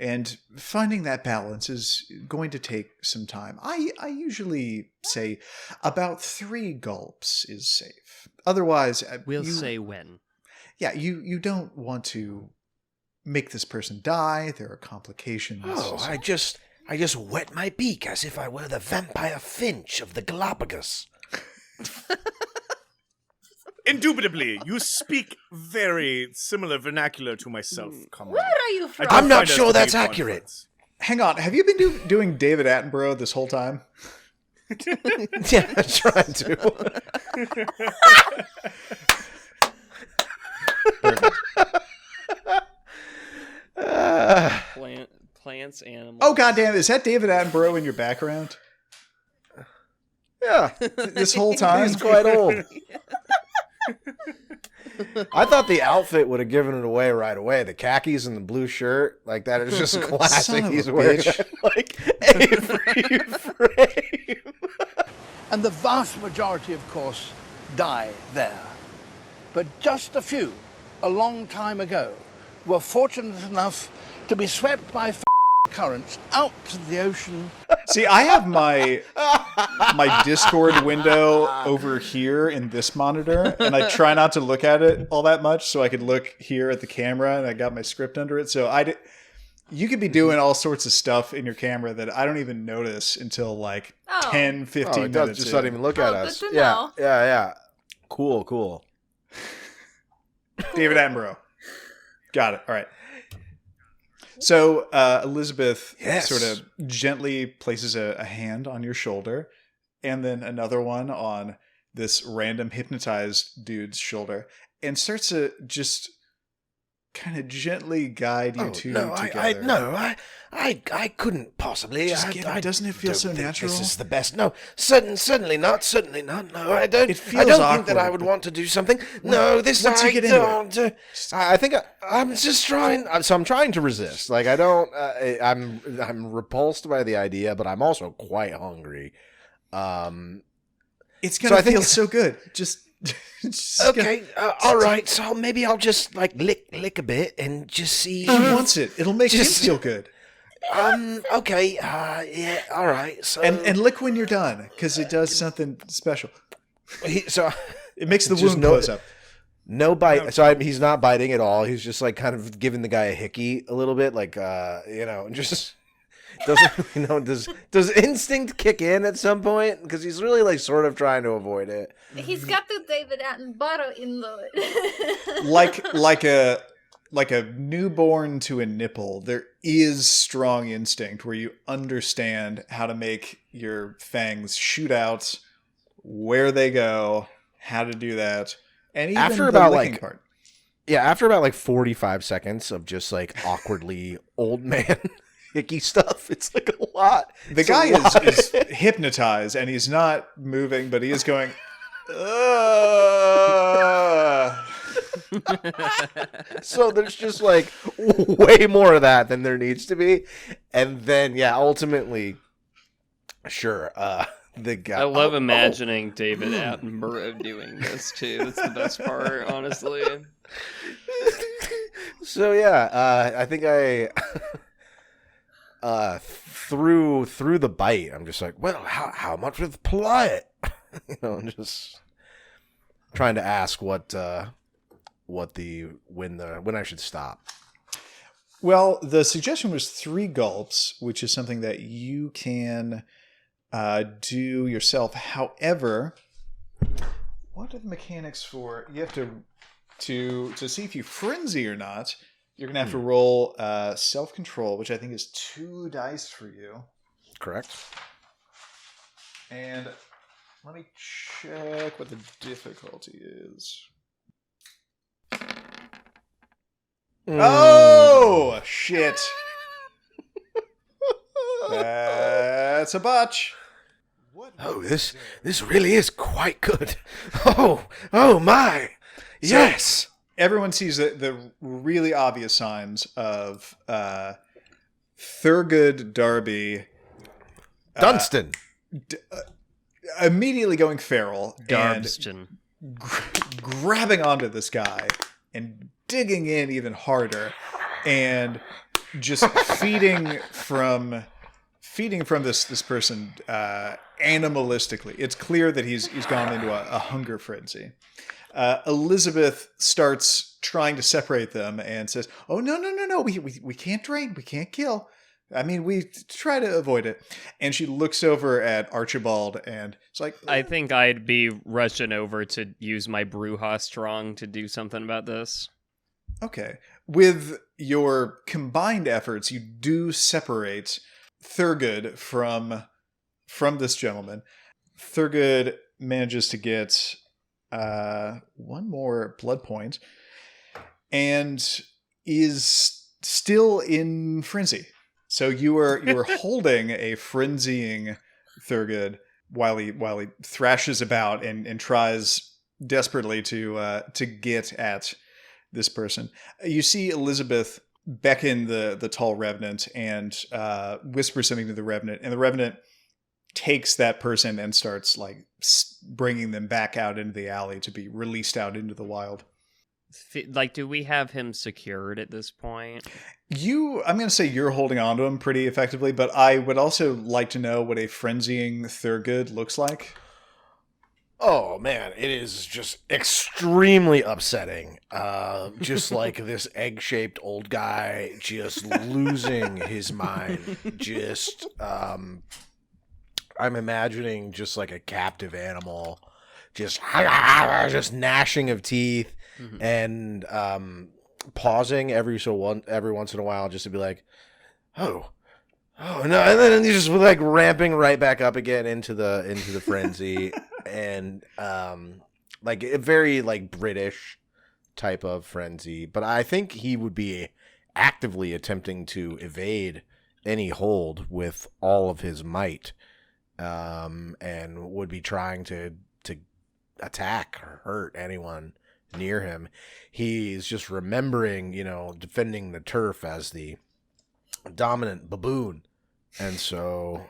A: And finding that balance is going to take some time. I usually say about 3 gulps is safe. Otherwise,
C: we'll say when.
A: Yeah, you don't want to make this person die. There are complications.
B: Oh, I just wet my beak as if I were the vampire Finch of the Galapagos.
F: Indubitably, you speak very similar vernacular to myself, comrade.
D: Where are you from?
B: I'm not sure that's accurate.
A: Hang on, have you been doing David Attenborough this whole time?
B: Yeah, I'm trying to.
C: Plants, animals.
A: Oh, goddamn, is that David Attenborough in your background?
B: Yeah,
A: this whole time?
B: He's quite old. I thought the outfit would have given it away right away. The khakis and the blue shirt, like that is just classic.
A: Son of
B: He's
A: a
B: wearing
A: bitch.
B: like every frame.
G: And the vast majority, of course, die there. But just a few, a long time ago, were fortunate enough to be swept by currents out to the ocean.
A: See, I have my Discord window over here in this monitor, and I try not to look at it all that much so I could look here at the camera, and I got my script under it. So you could be doing all sorts of stuff in your camera that I don't even notice until like 10, 15
B: it does
A: minutes
B: just
A: in.
B: not even look at us.
D: Good to
B: Yeah,
D: know.
B: yeah. Cool.
A: David Attenborough. Got it. All right. So Elizabeth sort of gently places a hand on your shoulder and then another one on this random hypnotized dude's shoulder and starts to just kind of gently guide you two together.
B: I couldn't possibly.
A: Doesn't it feel so natural?
B: This is the best. No, certainly not. No, I don't.
A: It feels
B: I don't
A: awkward,
B: think that I would want to do something. No, this
A: once you
B: I
A: get into
B: don't. I think I'm just trying. So I'm trying to resist. Like I don't. I'm repulsed by the idea, but I'm also quite hungry.
A: It's gonna feel so good. Just
B: okay. All right. So maybe I'll just like lick a bit and just see.
A: He wants it. It'll make him feel good.
B: Okay. Yeah. All right. So
A: and lick when you're done because it does something special. It makes the
B: just
A: wound close up.
B: No bite. So he's not biting at all. He's just like kind of giving the guy a hickey a little bit, like just doesn't really know. Does instinct kick in at some point? Because he's really like sort of trying to avoid it.
D: He's got the David Attenborough in the
A: like a newborn to a nipple. There is strong instinct where you understand how to make your fangs shoot out, where they go, how to do that, and even
B: After
A: the
B: about
A: licking
B: like
A: part.
B: Yeah, after about like 45 seconds of just like awkwardly old man hickey stuff, it's like a lot.
A: The
B: It's a
A: guy
B: lot.
A: is hypnotized and he's not moving, but he is going.
B: So there's just like way more of that than there needs to be, and then ultimately, sure, the guy.
C: I love imagining David Attenborough doing this too. That's the best part, honestly.
B: So I think through the bite, I'm just like, well, how much with polite? I'm just trying to ask when I should stop.
A: Well, the suggestion was 3 gulps, which is something that you can do yourself. However, what are the mechanics for? You have to see if you frenzy or not. You're gonna have to roll self-control, which I think is 2 dice for you.
B: Correct.
A: And let me check what the difficulty is. Oh shit! That's a botch.
B: Oh, this really is quite good. Oh my! Yes.
A: Everyone sees the really obvious signs of Thurgood Darby
B: Dunstan.
A: Immediately going feral
C: Darbston.
A: and grabbing onto this guy and digging in even harder and just feeding from this person animalistically. It's clear that he's gone into a hunger frenzy. Elizabeth starts trying to separate them and says, "Oh no, we can't drain, we can't kill. I mean, we try to avoid it." And she looks over at Archibald and it's like,
C: I think I'd be rushing over to use my Bruja Strong to do something about this.
A: okay. With your combined efforts, you do separate Thurgood from this gentleman. Thurgood manages to get 1 more blood point and is still in frenzy. So you are holding a frenzying Thurgood while he thrashes about and tries desperately to get at this person. You see Elizabeth beckon the tall revenant and whisper something to the revenant, and the revenant takes that person and starts like bringing them back out into the alley to be released out into the wild.
C: Like, do we have him secured at this point?
A: I'm going to say you're holding on to him pretty effectively, but I would also like to know what a frenzying Thurgood looks like.
B: Oh man, it is just extremely upsetting. Just like this egg-shaped old guy just losing his mind. Just I'm imagining just like a captive animal, just gnashing of teeth and pausing every once in a while just to be like, oh no, and then he's just like ramping right back up again into the frenzy. And like a very like British type of frenzy, but I think he would be actively attempting to evade any hold with all of his might, and would be trying to attack or hurt anyone near him. He's just remembering, defending the turf as the dominant baboon, and so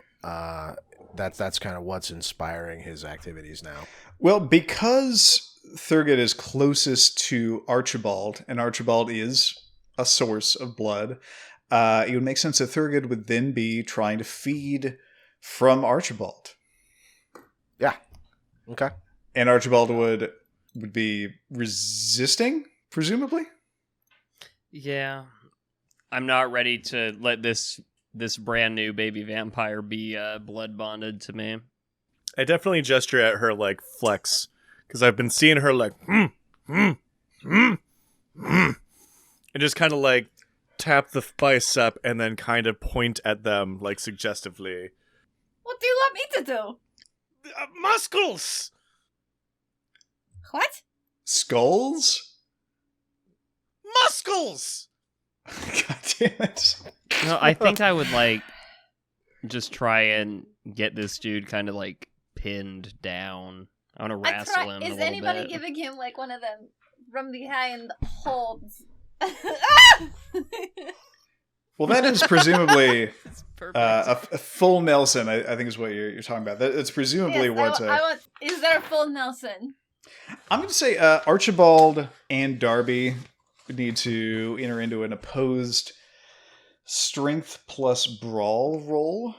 B: that's kind of what's inspiring his activities now.
A: Well, because Thurgood is closest to Archibald, and Archibald is a source of blood, it would make sense that Thurgood would then be trying to feed from Archibald.
B: Yeah. Okay.
A: And Archibald would be resisting, presumably?
C: Yeah. I'm not ready to let this this brand new baby vampire be blood bonded to me.
E: I definitely gesture at her like flex, because I've been seeing her like, and just kind of like tap the bicep and then kind of point at them like suggestively.
D: What do you want me to do?
E: Muscles!
D: What?
A: Skulls?
E: Muscles!
A: God damn it.
C: No, I think I would like just try and get this dude kind of like pinned down. I want to wrestle him.
D: Is
C: a little
D: anybody
C: bit.
D: giving him like one of them from behind holds?
A: Well, that is presumably
C: It's perfect.
A: a full Nelson, I think is what you're talking about. That's presumably
D: Yes,
A: what...
D: I want. Is there a full Nelson?
A: I'm going to say Archibald and Darby need to enter into an opposed strength plus brawl roll.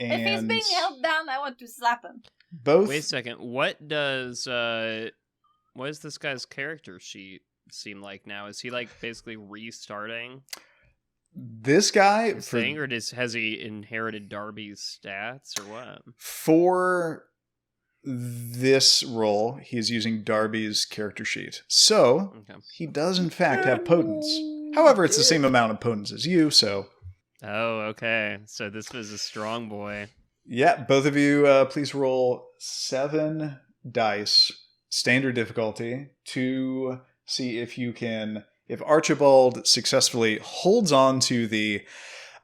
A: And
D: If he's being held down, I want to slap him.
A: both...
C: Wait a second. What does this guy's character sheet seem like now? Is he like basically restarting
A: This guy...
C: his thing, or has he inherited Darby's stats, or what?
A: For this role, he is using Darby's character sheet. So,
C: Okay.
A: he does in fact have potence. However, it's the same amount of potence as you, so...
C: Oh, okay. So this was a strong boy.
A: Yeah, both of you, please roll 7 dice, standard difficulty, to see if you can... If Archibald successfully holds on to the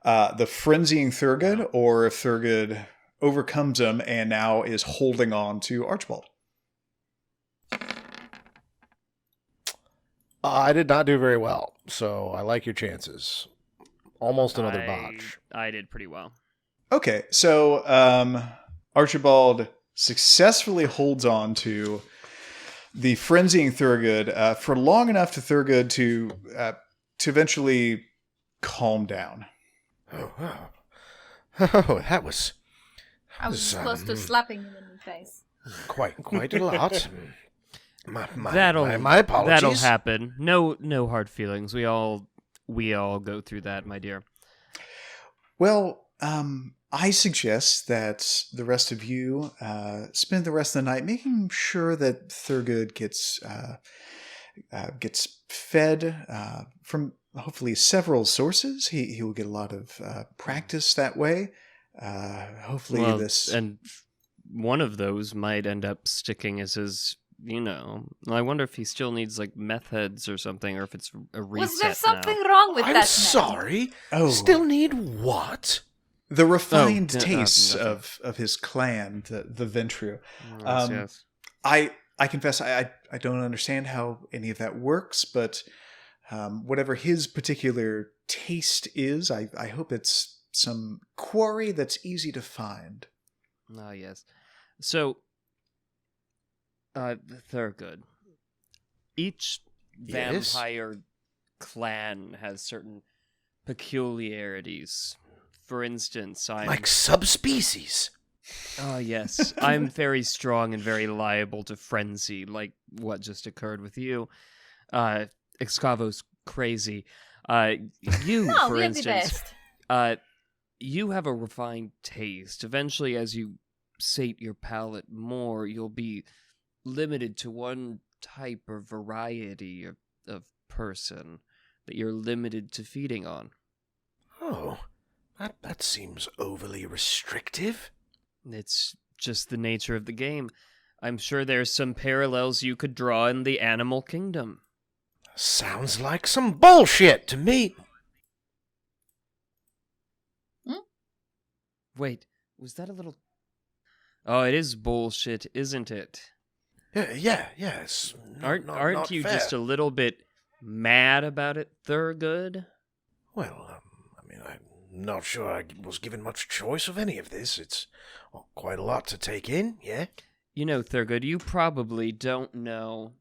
A: frenzying Thurgood, or if Thurgood overcomes him and now is holding on to Archibald.
B: I did not do very well, so I like your chances. Almost another botch.
C: I did pretty well.
A: Okay, so Archibald successfully holds on to the frenzying Thurgood for long enough to Thurgood to eventually calm down.
B: Oh, that was
D: I was close to slapping him in the face.
B: quite a lot. My
C: That'll
B: apologies.
C: happen. No hard feelings. We all go through that, my dear.
A: Well, I suggest that the rest of you spend the rest of the night making sure that Thurgood gets fed from hopefully several sources. He will get a lot of practice that way. Hopefully
C: Well,
A: this...
C: and one of those might end up sticking as his. I wonder if he still needs like meth heads or something, or if it's a reset.
D: Was there
C: now.
D: something wrong with
B: I'm
D: that?
B: sorry.
A: Oh.
B: Still need what?
A: The refined
C: Oh,
A: tastes
C: nothing.
A: of his clan, the Ventru.
C: Yes, yes.
A: I confess I don't understand how any of that works, but whatever his particular taste is, I hope it's some quarry that's easy to find.
C: Ah, yes. So, Thurgood. Each
B: Yes?
C: vampire clan has certain peculiarities. For instance, I'm...
B: Like subspecies.
C: Oh, yes. I'm very strong and very liable to frenzy, like what just occurred with you. Excavo's crazy. You,
D: No,
C: for
D: we're the
C: instance,
D: best.
C: you have a refined taste. Eventually, as you sate your palate more, you'll be limited to one type or variety of person that you're limited to feeding on.
B: Oh, that seems overly restrictive.
C: It's just the nature of the game. I'm sure there's some parallels you could draw in the animal kingdom.
B: Sounds like some bullshit to me.
C: Wait, was that a little... Oh, it is bullshit, isn't it?
B: Yes.
C: Aren't you just a little bit mad about it, Thurgood?
B: Well, I'm not sure I was given much choice of any of this. It's quite a lot to take in, yeah?
C: You know, Thurgood, you probably don't know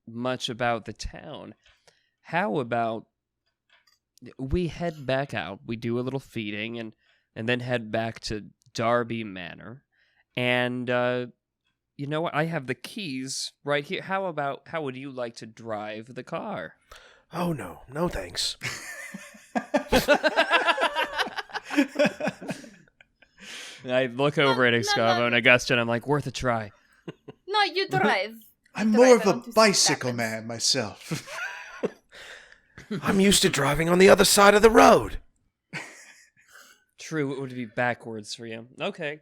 C: much about the town. How about we head back out, we do a little feeding, and then head back to Darby Manor. And, you know what? I have the keys right here. How would you like to drive the car?
B: Oh, no thanks.
C: I look over at Excavo and Augustyn. I'm like, worth a try.
D: No, you drive.
A: I'm
D: You
A: more
D: drive,
A: of
D: I
A: a
D: want to see what
A: bicycle
D: happens.
A: man myself.
B: I'm used to driving on the other side of the road.
C: True, it would be backwards for you. Okay,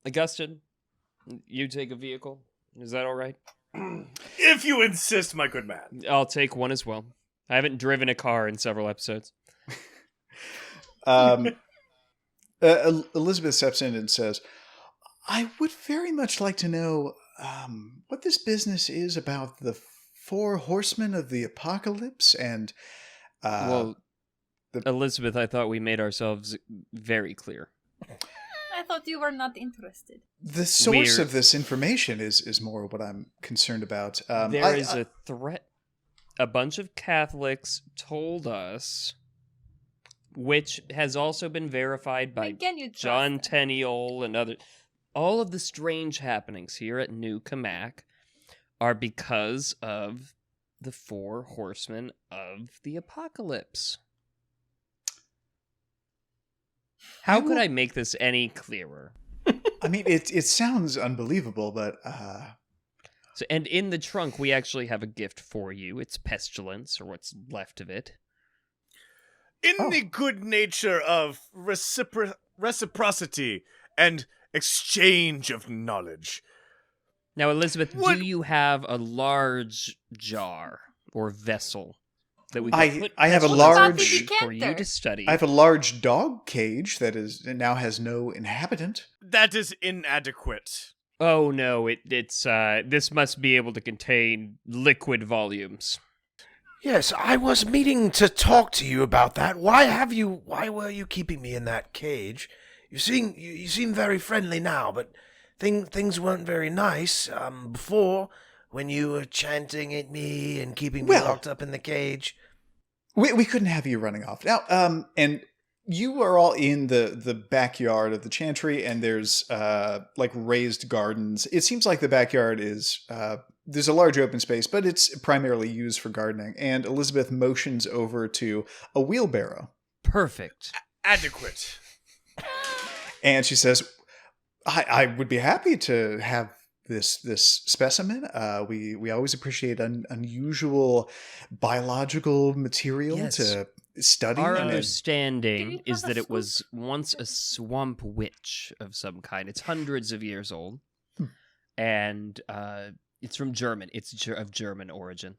C: Augustyn, you take a vehicle. Is that all right?
E: If you insist, my good man.
C: I'll take one as well. I haven't driven a car in several episodes.
A: Elizabeth steps in and says, I would very much like to know what this business is about the 4 horsemen of the apocalypse and...
C: Elizabeth, I thought we made ourselves very clear.
D: I thought you were not interested.
A: The source of this information is more what I'm concerned about.
C: There is a threat. A bunch of Catholics told us, which has also been verified by
D: Again, you trust
C: John
D: them.
C: Tenniel and other. All of the strange happenings here at New Cammack are because of the 4 horsemen of the apocalypse. How could I make this any clearer?
A: I mean, it sounds unbelievable, but...
C: So, and in the trunk, we actually have a gift for you. It's pestilence, or what's left of it.
F: In the good nature of reciprocity and exchange of knowledge.
C: Now, Elizabeth,
F: What-
C: do you have a large jar or vessel that we can
A: I-
C: put
A: I have a
C: pestilence
A: large-
C: in for you to study?
A: I have a large dog cage that now has no inhabitant.
F: That is inadequate.
C: Oh no, it's this must be able to contain liquid volumes.
B: Yes, I was meaning to talk to you about that. Why were you keeping me in that cage? You seem very friendly now, but things weren't very nice before when you were chanting at me and keeping me locked up in the cage.
A: We couldn't have you running off. Now, and you are all in the backyard of the chantry, and there's like raised gardens. It seems like the backyard is there's a large open space, but it's primarily used for gardening. And Elizabeth motions over to a wheelbarrow.
C: Perfect.
F: Adequate.
A: And she says, I would be happy to have this specimen. We always appreciate unusual biological material
C: Yes.
A: to study.
C: Our
A: and-
D: Do
C: understanding
D: you
C: is
D: have a
C: that it
D: swoop?
C: was once a swamp witch of some kind. It's hundreds of years old, and it's from German. It's of German origin.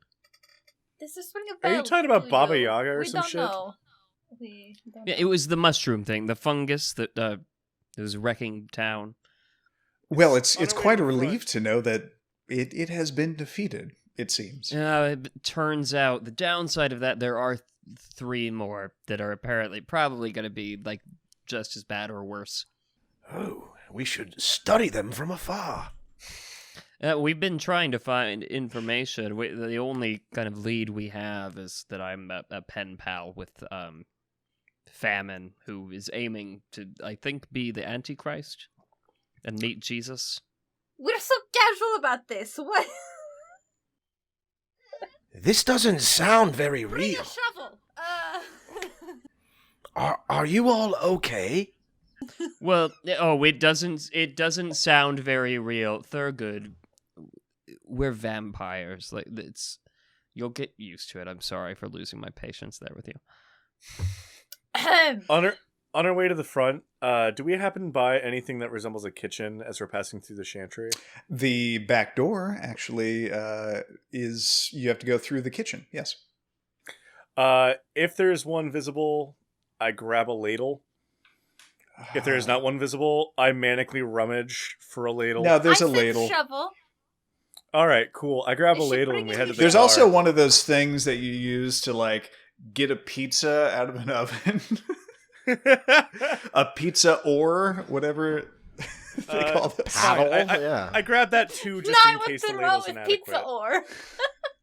D: This is ring a
E: Are
D: bell.
E: you talking about
D: to
E: Baba
D: you.
E: Yaga or
D: we
E: some
D: don't
E: shit?
D: Know. We don't
C: Yeah,
D: know.
C: it was the mushroom thing, the fungus that was wrecking town.
A: Well, it's
E: On our way
A: quite
E: to
A: a
E: the
A: relief
E: front.
A: to know that it has been defeated, it seems.
C: It turns out the downside of that, there are 3 more that are probably going to be like just as bad or worse.
B: Oh, we should study them from afar.
C: We've been trying to find information. The only kind of lead we have is that I'm a pen pal with Famine, who is aiming to, I think, be the Antichrist and meet Jesus.
D: We're so casual about this. What?
B: This doesn't sound very
D: Bring
B: real.
D: a shovel.
B: Are you all okay?
C: Well, it doesn't sound very real. Thurgood, we're vampires. Like you'll get used to it. I'm sorry for losing my patience there with you.
E: On our way to the front, do we happen by anything that resembles a kitchen as we're passing through the chantry?
A: The back door actually is you have to go through the kitchen. Yes.
E: If there's one visible, I grab a ladle. If there is not one visible, I manically rummage for a ladle.
A: No, there's
D: I
A: a
D: said
A: ladle.
D: shovel.
E: All right, cool. I grab a
D: You should
E: ladle
D: bring
E: and we
D: it
E: head
D: to
E: to the
D: the
A: There's
E: car.
A: also one of those things that you use to like get a pizza out of an oven. A pizza or whatever they call this.
B: Paddle?
E: I, I grabbed that too, just
D: Not
E: in
D: with
E: case
D: the
E: the
D: row
E: ladle's
D: with
E: inadequate.
D: pizza or.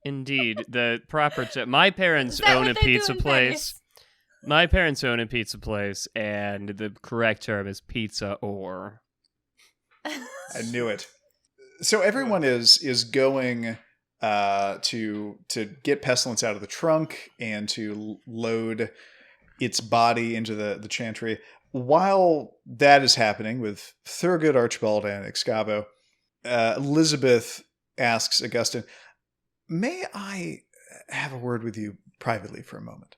C: Indeed, the proper my parents
D: Is that
C: own
D: what
C: a
D: they do
C: pizza
D: in
C: place.
D: Venice?
C: My parents own a pizza place, and the correct term is pizza or.
A: I knew it. So everyone is going to get pestilence out of the trunk and to load its body into the chantry. While that is happening with Thurgood, Archibald, and Excavo, Elizabeth asks Augustyn, "May I have a word with you privately for a moment?"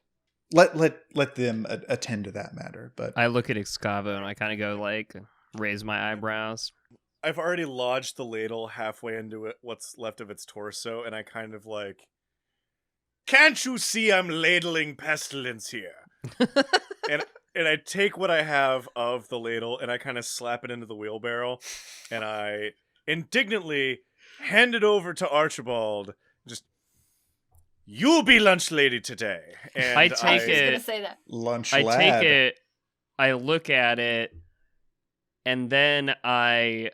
A: Let them attend to that matter. But
C: I look at Excavo and I kind of go like, raise my eyebrows.
E: I've already lodged the ladle halfway into it, what's left of its torso, and I kind of like, can't you see I'm ladling pestilence here? and I take what I have of the ladle and I kind of slap it into the wheelbarrow, and I indignantly hand it over to Archibald. Just, you'll be lunch lady today. And
C: I take
D: I was
C: it.
D: gonna say that.
A: lunch
C: I
A: lad.
C: take it, I look at it, and then I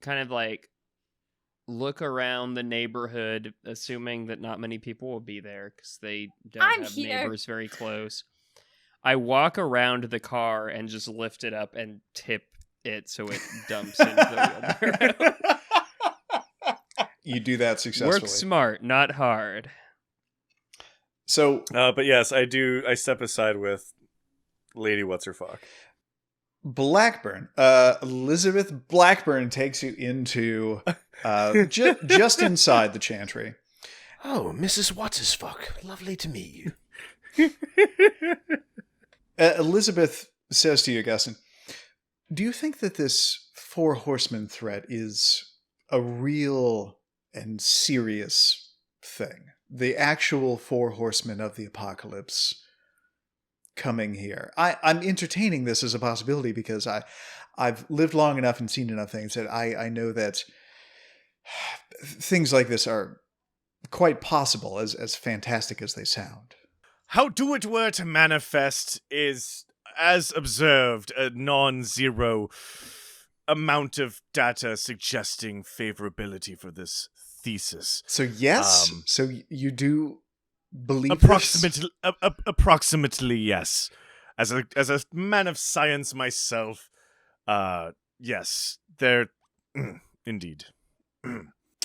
C: kind of like look around the neighborhood, assuming that not many people will be there because they don't
D: I'm
C: have
D: here.
C: neighbors very close. I walk around the car and just lift it up and tip it so it dumps into the wheelbarrow.
A: You do that successfully.
C: Work smart, not hard.
A: So
E: but yes, I do. I step aside with Lady What's Her Fuck.
A: Blackburn, Elizabeth Blackburn takes you into just inside the chantry.
B: Oh, Mrs. What's-his-fuck. Lovely to meet you.
A: Elizabeth says to you, Augustyn, "Do you think that this Four Horsemen threat is a real and serious thing? The actual Four Horsemen of the Apocalypse coming here?" I'm entertaining this as a possibility because I've lived long enough and seen enough things that I know that things like this are quite possible, as fantastic as they sound.
F: How do it were to manifest is, as observed, a non-zero amount of data suggesting favorability for this thesis.
A: So yes, so you do believe this?
F: Approximately, yes. As a man of science myself, yes, there, indeed.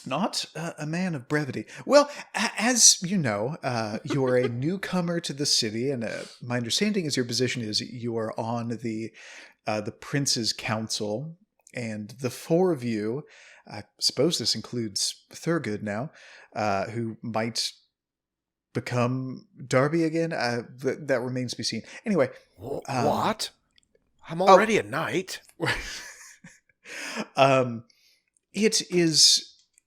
A: Not a man of brevity. Well, as you know, you are a newcomer to the city, and my understanding is your position is you are on the Prince's Council, and the four of you, I suppose this includes Thurgood now, who might become Darby again. That remains to be seen. Anyway,
B: What? I'm already a knight.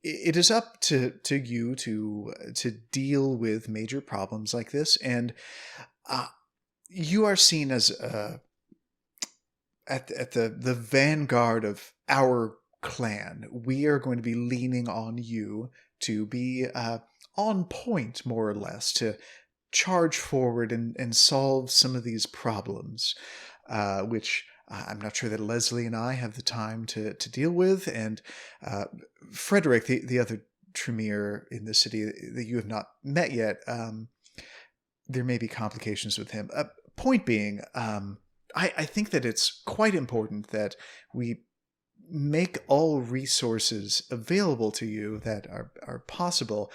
A: It is up to you to deal with major problems like this, and you are seen as at the vanguard of our clan. We are going to be leaning on you to be on point, more or less, to charge forward and solve some of these problems, which I'm not sure that Leslie and I have the time to deal with, and Frederick, the other Tremere in the city that you have not met yet, there may be complications with him. Point being, I think that it's quite important that we make all resources available to you that are possible,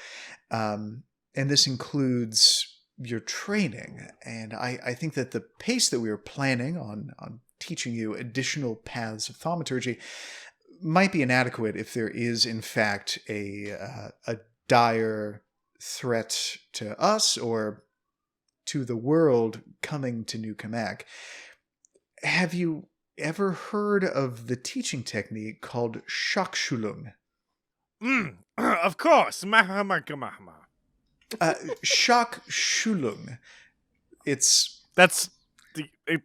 A: and this includes your training. And I think that the pace that we are planning on teaching you additional paths of thaumaturgy might be inadequate if there is, in fact, a dire threat to us or to the world coming to New Cammack. Have you ever heard of the teaching technique called Schockschulung?
F: Of course.
A: Schockschulung.
F: That's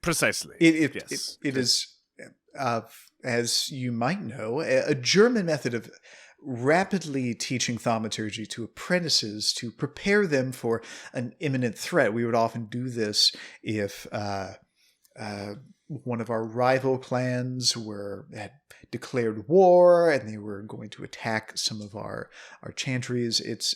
F: precisely.
A: It is, as you might know, a German method of rapidly teaching thaumaturgy to apprentices to prepare them for an imminent threat. We would often do this if one of our rival clans had declared war and they were going to attack some of our chantries. It's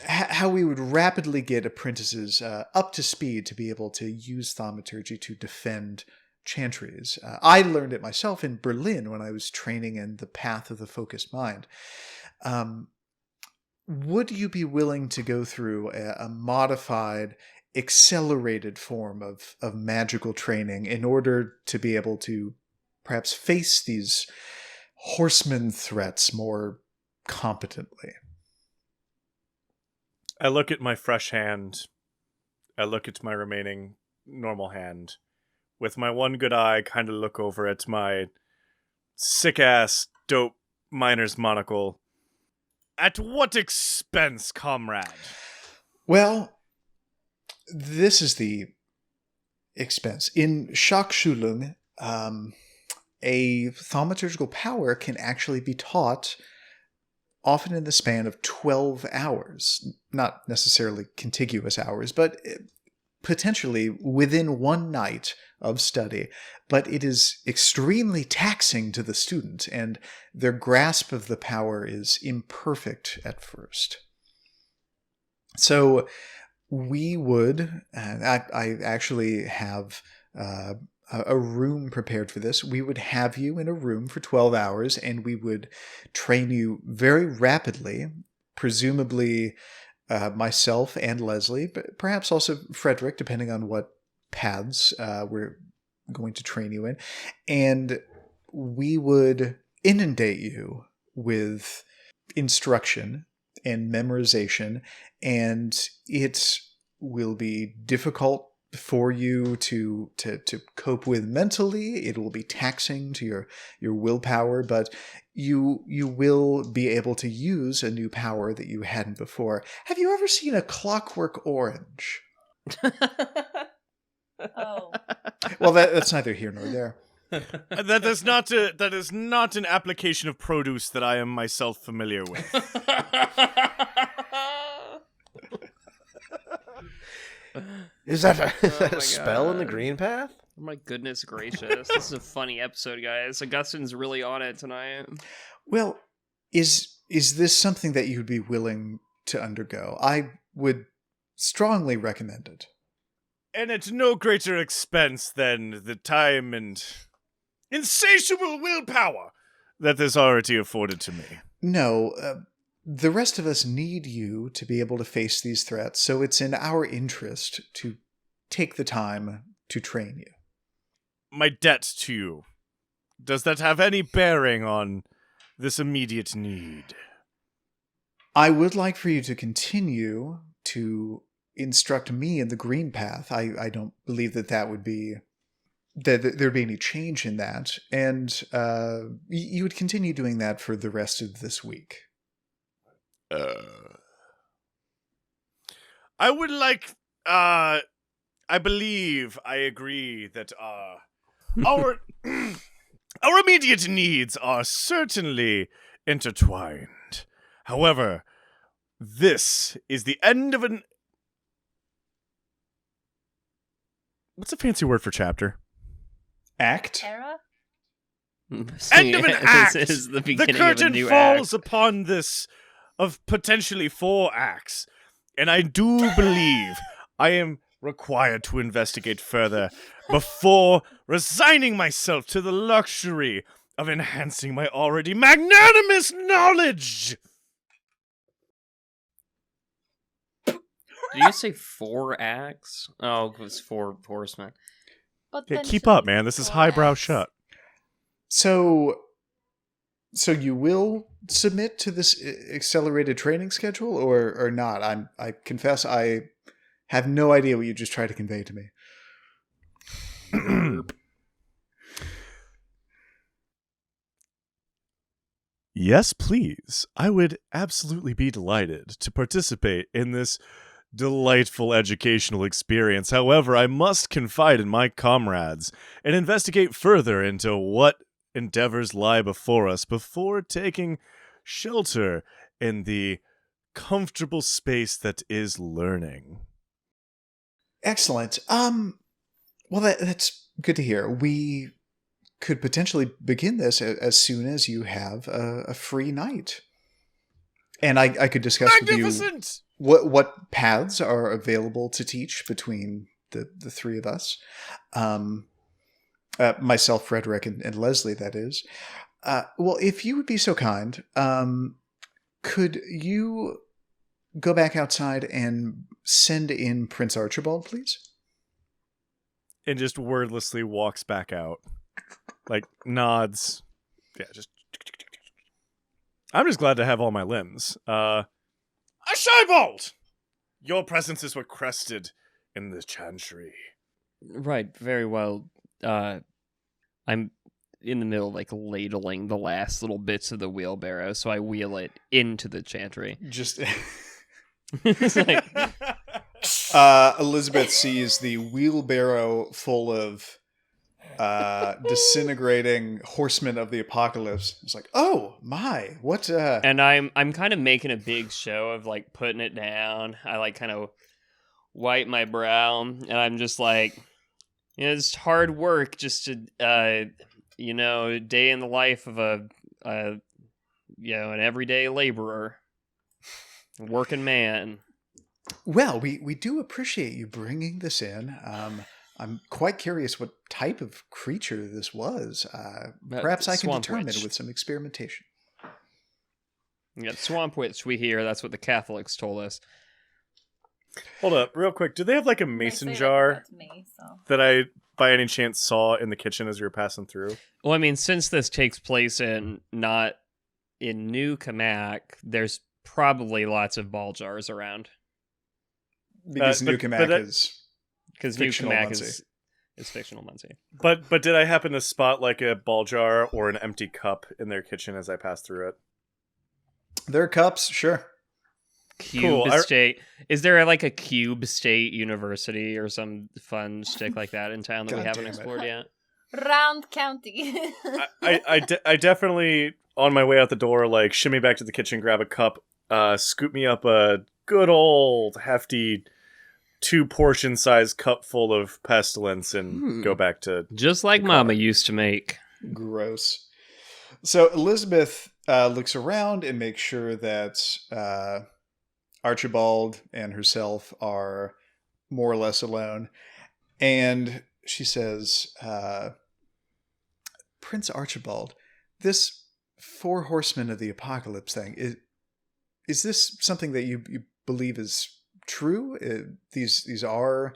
A: how we would rapidly get apprentices up to speed to be able to use thaumaturgy to defend chantries. I learned it myself in Berlin when I was training in the path of the focused mind. Would you be willing to go through a modified accelerated form of magical training in order to be able to perhaps face these horseman threats more competently.
E: I look at my fresh hand. I look at my remaining normal hand. With my one good eye, kind of look over at my sick-ass, dope miner's monocle.
F: At what expense, comrade?
A: Well, this is the expense. In Schachschulung, a thaumaturgical power can actually be taught often in the span of 12 hours. Not necessarily contiguous hours, but potentially within one night of study. But it is extremely taxing to the student, and their grasp of the power is imperfect at first. So we would, I actually have a room prepared for this. We would have you in a room for 12 hours, and we would train you very rapidly, presumably myself and Leslie, but perhaps also Frederick, depending on what paths we're going to train you in. And we would inundate you with instruction and memorization, and it will be difficult for you to cope with mentally. It will be taxing to your willpower, but you will be able to use a new power that you hadn't before. Have you ever seen A Clockwork Orange?
D: Oh.
A: Well, that's neither here nor there.
F: That is not an application of produce that I am myself familiar with.
B: Is that a,
C: Oh my
B: a spell in the
C: God.
B: green path?
C: Oh my goodness gracious. This is a funny episode, guys. Augustyn's really on it tonight.
A: Well, is this something that you'd be willing to undergo? I would strongly recommend it.
F: And at no greater expense than the time and insatiable willpower that this already afforded to me.
A: No, the rest of us need you to be able to face these threats, so it's in our interest to take the time to train you.
F: My debt to you, does that have any bearing on this immediate need?
A: I would like for you to continue to instruct me in the green path. I don't believe that would be... that there'd be any change in that, and you would continue doing that for the rest of this week.
F: I would like, I believe, I agree that, our immediate needs are certainly intertwined. However, this is the end of an... What's a fancy word for chapter?
A: Act?
D: Era?
F: End of an act!
C: This is the
F: The
C: beginning
F: curtain
C: of a new
F: falls
C: act.
F: upon this of potentially 4 acts, and I do believe I am required to investigate further before resigning myself to the luxury of enhancing my already magnanimous knowledge.
C: Did you say 4 acts? Oh, it was 4 horsemen.
D: But
E: Yeah,
D: then
E: keep
D: should
E: up,
D: be
E: man. This is
D: four
E: highbrow
D: acts.
E: shut.
A: So you will submit to this accelerated training schedule or not? I confess I have no idea what you just tried to convey to me.
E: Yes, please. I would absolutely be delighted to participate in this delightful educational experience. However, I must confide in my comrades and investigate further into what endeavors lie before us before taking shelter in the comfortable space that is learning.
A: Excellent. Well, that's good to hear. We could potentially begin this as soon as you have a free night. And I could discuss with you
F: Magnificent!
A: what paths are available to teach between the three of us. Myself, Frederick, and Leslie, that is. Well, if you would be so kind, could you go back outside and send in Prince Archibald, please?
E: And just wordlessly walks back out. Like, nods. Yeah, just... I'm just glad to have all my limbs. Archibald! Your presence is requested in the chantry.
C: Right, very well. I'm in the middle of, like, ladling the last little bits of the wheelbarrow, so I wheel it into the chantry.
A: Just...
C: It's like,
A: Elizabeth sees the wheelbarrow full of disintegrating horsemen of the apocalypse. It's like, oh my, what?
C: and I'm kind of making a big show of like putting it down. I like kind of wipe my brow, and I'm just like, it's hard work just to day in the life of an everyday laborer, working man.
A: Well, we do appreciate you bringing this in. I'm quite curious what type of creature this was. Perhaps I can determine
C: witch.
A: with some experimentation.
C: Yeah, swamp witch, we hear. That's what the Catholics told us.
E: Hold up, real quick. Do they have like a mason jar that I, by any chance, saw in the kitchen as we were passing through?
C: Well, I mean, since this takes place not in New Cammack, there's probably lots of ball jars around.
A: Because New Cammack is...
C: Because New Cammack is fictional Muncie.
E: But did I happen to spot like a ball jar or an empty cup in their kitchen as I passed through it?
A: There are cups, sure.
C: Cube State. Is there like a Cube State University or some fun shtick like that in town that we haven't explored yet?
D: Round County.
E: I definitely, on my way out the door, like shimmy back to the kitchen, grab a cup, scoop me up a good old hefty 2-portion size cup full of pestilence and go back to...
C: Just like Mama used to make.
A: Gross. So Elizabeth looks around and makes sure that Archibald and herself are more or less alone. And she says, Prince Archibald, this 4 horsemen of the apocalypse thing, is this something that you believe is true? These are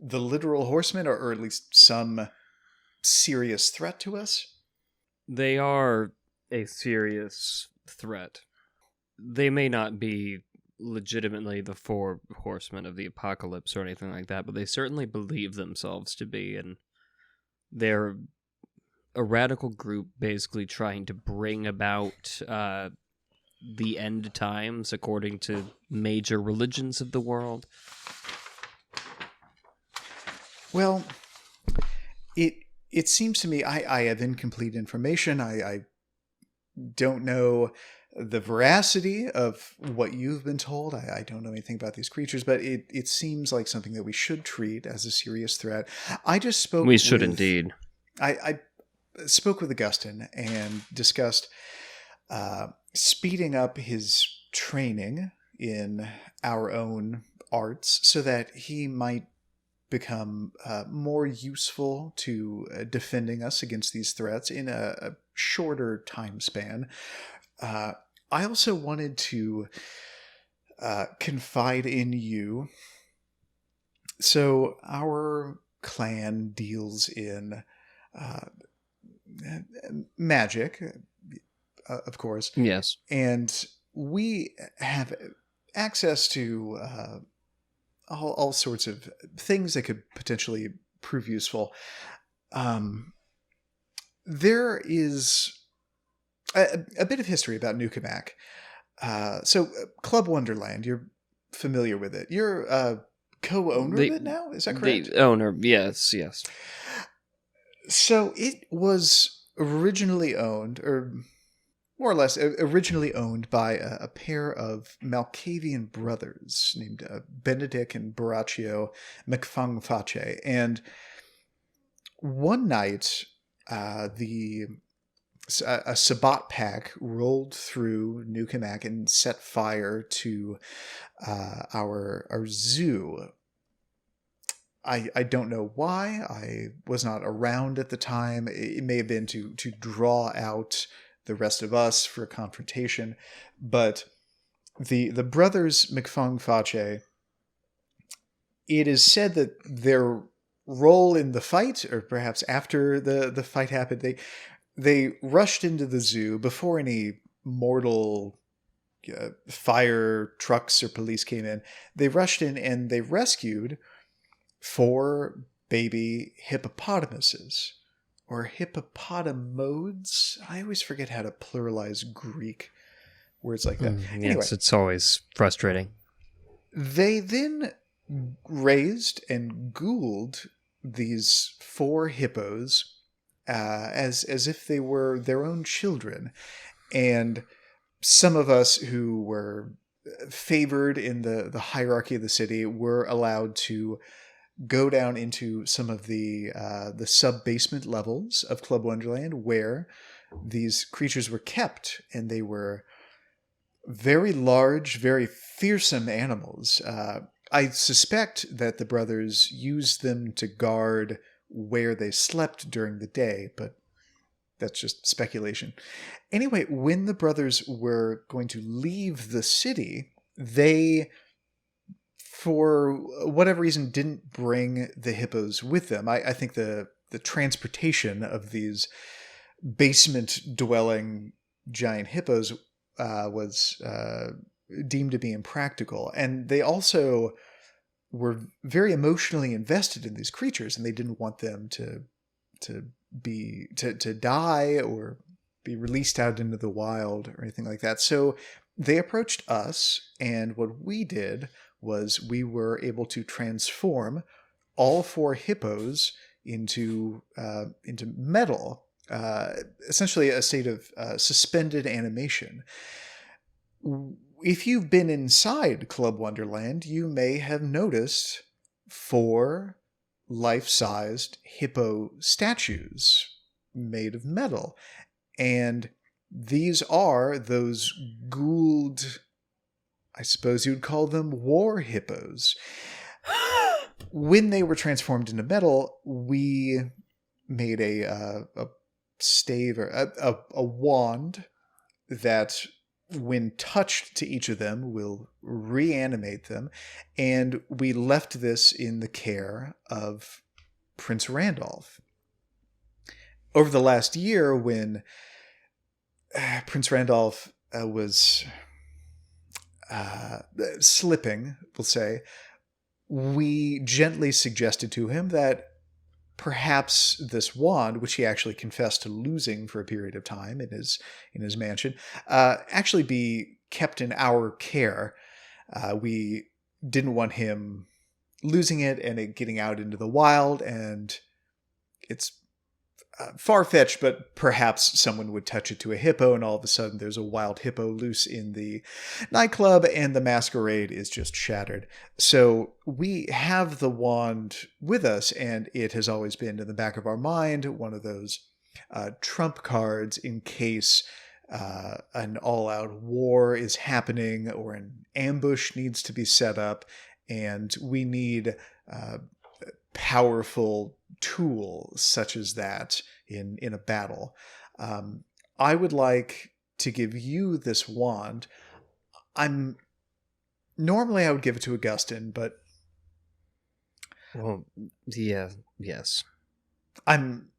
A: the literal horsemen, or at least some serious threat to us?
C: They are a serious threat. They may not be legitimately the 4 horsemen of the apocalypse or anything like that, but they certainly believe themselves to be, and they're a radical group basically trying to bring about the end times according to major religions of the world.
A: Well, it seems to me I have incomplete information. I don't know the veracity of what you've been told. I don't know anything about these creatures, but it seems like something that we should treat as a serious threat. I just spoke
C: We should indeed.
A: I spoke with Augustyn and discussed speeding up his training in our own arts so that he might become more useful to defending us against these threats in a shorter time span. I also wanted to confide in you. So our clan deals in magic, of course.
C: Yes.
A: And we have access to all sorts of things that could potentially prove useful. There is a bit of history about New Cammack. So Club Wonderland, you're familiar with it. You're a co-owner of it now? Is that correct?
C: The owner, yes.
A: So it was originally owned, or more or less originally owned by a pair of Malkavian brothers named Benedict and Baraccio McFungface. And one night, a Sabbat pack rolled through New Cammack and set fire to our zoo. I don't know why. I was not around at the time. It may have been to draw out the rest of us for a confrontation, but the brothers McFong Fache, it is said that their role in the fight, or perhaps after the fight happened, they rushed into the zoo before any mortal fire trucks or police came in. They rushed in and they rescued 4 baby hippopotamuses, or hippopotamodes. I always forget how to pluralize Greek words like that.
C: Yes,
A: Anyway,
C: it's always frustrating.
A: they then raised and ghouled these 4 hippos as if they were their own children. And some of us who were favored in the hierarchy of the city were allowed to go down into some of the sub-basement levels of Club Wonderland, where these creatures were kept, and they were very large, very fearsome animals. I suspect that the brothers used them to guard where they slept during the day, but that's just speculation. Anyway, when the brothers were going to leave the city, they, for whatever reason, didn't bring the hippos with them. I think the transportation of these basement-dwelling giant hippos was deemed to be impractical. And they also were very emotionally invested in these creatures, and they didn't want them to die or be released out into the wild or anything like that. So they approached us, and what we did was we were able to transform all 4 hippos into metal, essentially a state of suspended animation. If you've been inside Club Wonderland, you may have noticed 4 life-sized hippo statues made of metal. And these are those ghouled, I suppose you'd call them war hippos. When they were transformed into metal, we made a stave, or a wand that, when touched to each of them, will reanimate them. And we left this in the care of Prince Randolph. Over the last year, when Prince Randolph was slipping, we'll say, we gently suggested to him that perhaps this wand, which he actually confessed to losing for a period of time in his mansion, actually be kept in our care. We didn't want him losing it and it getting out into the wild, and it's far-fetched, but perhaps someone would touch it to a hippo, and all of a sudden there's a wild hippo loose in the nightclub, and the masquerade is just shattered. So we have the wand with us, and it has always been in the back of our mind, one of those trump cards in case an all-out war is happening or an ambush needs to be set up, and we need powerful tool such as that in a battle. I would like to give you this wand. Normally I would give it to Augustyn, but
C: Well, yeah, yes.
A: I'm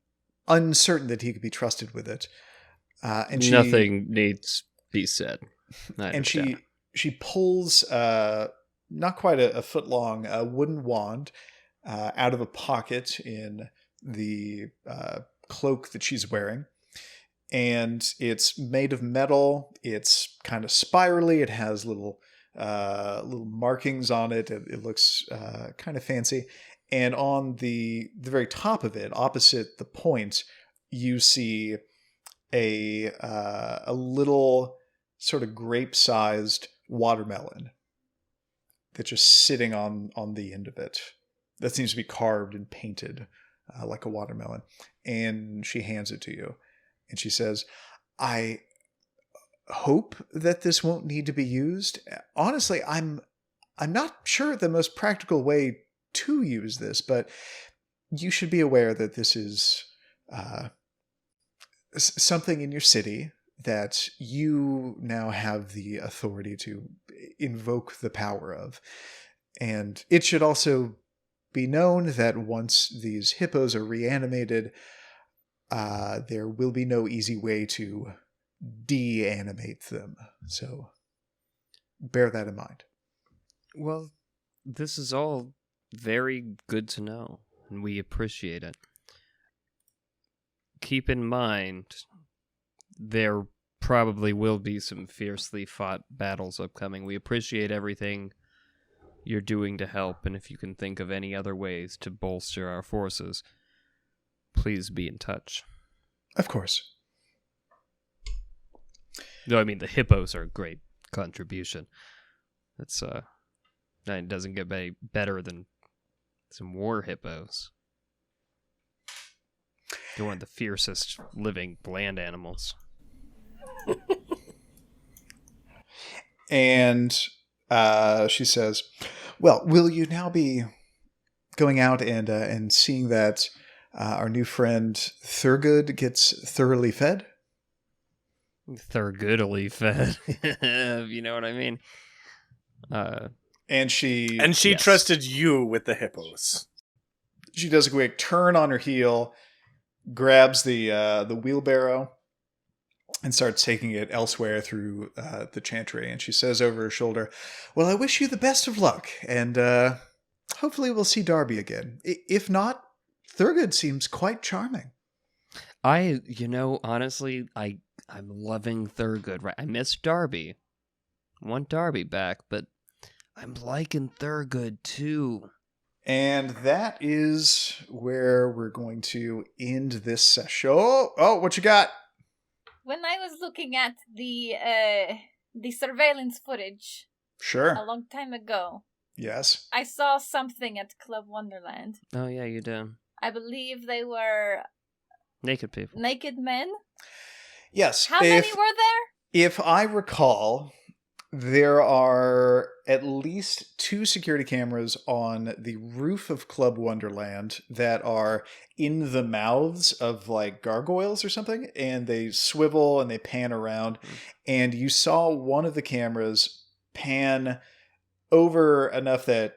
A: uncertain that he could be trusted with it. And
C: Nothing needs be said.
A: And she pulls not quite a foot long wooden wand out of a pocket in the cloak that she's wearing. And it's made of metal. It's kind of spirally. It has little markings on it. It looks kind of fancy. And on the very top of it, opposite the point, you see a little sort of grape-sized watermelon that's just sitting on the end of it. That seems to be carved and painted like a watermelon. And she hands it to you. And she says, I hope that this won't need to be used. Honestly, I'm not sure the most practical way to use this, but you should be aware that this is something in your city that you now have the authority to invoke the power of. And it should also be known that once these hippos are reanimated, there will be no easy way to de-animate them. So bear that in mind.
C: Well, this is all very good to know, and we appreciate it. Keep in mind, there probably will be some fiercely fought battles upcoming. We appreciate everything you're doing to help, and if you can think of any other ways to bolster our forces, please be in touch.
A: Of course.
C: No, I mean, the hippos are a great contribution. It's, it doesn't get any better than some war hippos. They're one of the fiercest living land animals.
A: And she says, well, will you now be going out and seeing that our new friend Thurgood gets thoroughly fed?
C: Thurgoodily fed. You know what I mean?
A: And she
C: yes.
E: trusted you with the hippos.
A: She does a quick turn on her heel, grabs the wheelbarrow, and starts taking it elsewhere through the chantry. And she says over her shoulder, well, I wish you the best of luck, and hopefully we'll see Darby again. If not, Thurgood seems quite charming.
C: Honestly, I'm loving Thurgood. Right, I miss Darby. I want Darby back, but I'm liking Thurgood too.
A: And that is where we're going to end this session. Oh, what you got?
D: When I was looking at the surveillance footage
A: Sure.
D: a long time ago,
A: Yes.
D: I saw something at Club Wonderland.
C: Oh yeah, you do.
D: I believe they were
C: Naked people.
D: naked men.
A: Yes.
D: How many were there?
A: If I recall, there are at least 2 security cameras on the roof of Club Wonderland that are in the mouths of like gargoyles or something, and they swivel and they pan around. And you saw one of the cameras pan over enough that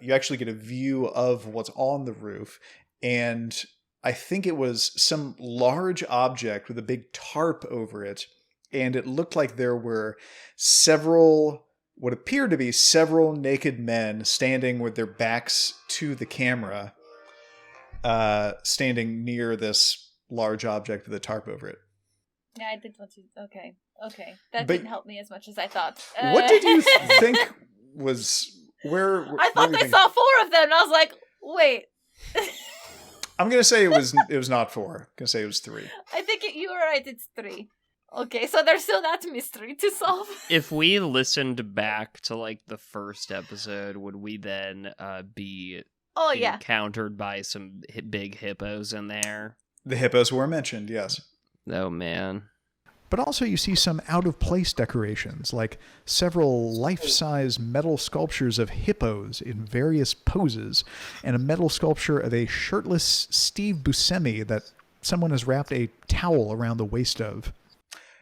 A: you actually get a view of what's on the roof. And I think it was some large object with a big tarp over it. And it looked like there were what appeared to be several naked men standing with their backs to the camera, standing near this large object with a tarp over it.
D: Yeah, I did want to. Okay. That didn't help me as much as I thought.
A: What did you think was where?
D: I thought they saw 4 of them, and I was like, wait.
A: I'm gonna say it was not 4. I'm gonna say it was 3.
D: I think you were right. It's 3. Okay, so there's still that mystery to solve.
C: If we listened back to like the first episode, would we then be encountered by some big hippos in there?
A: The hippos were mentioned, yes.
C: Oh man.
A: But also you see some out-of-place decorations, like several life-size metal sculptures of hippos in various poses, and a metal sculpture of a shirtless Steve Buscemi that someone has wrapped a towel around the waist of.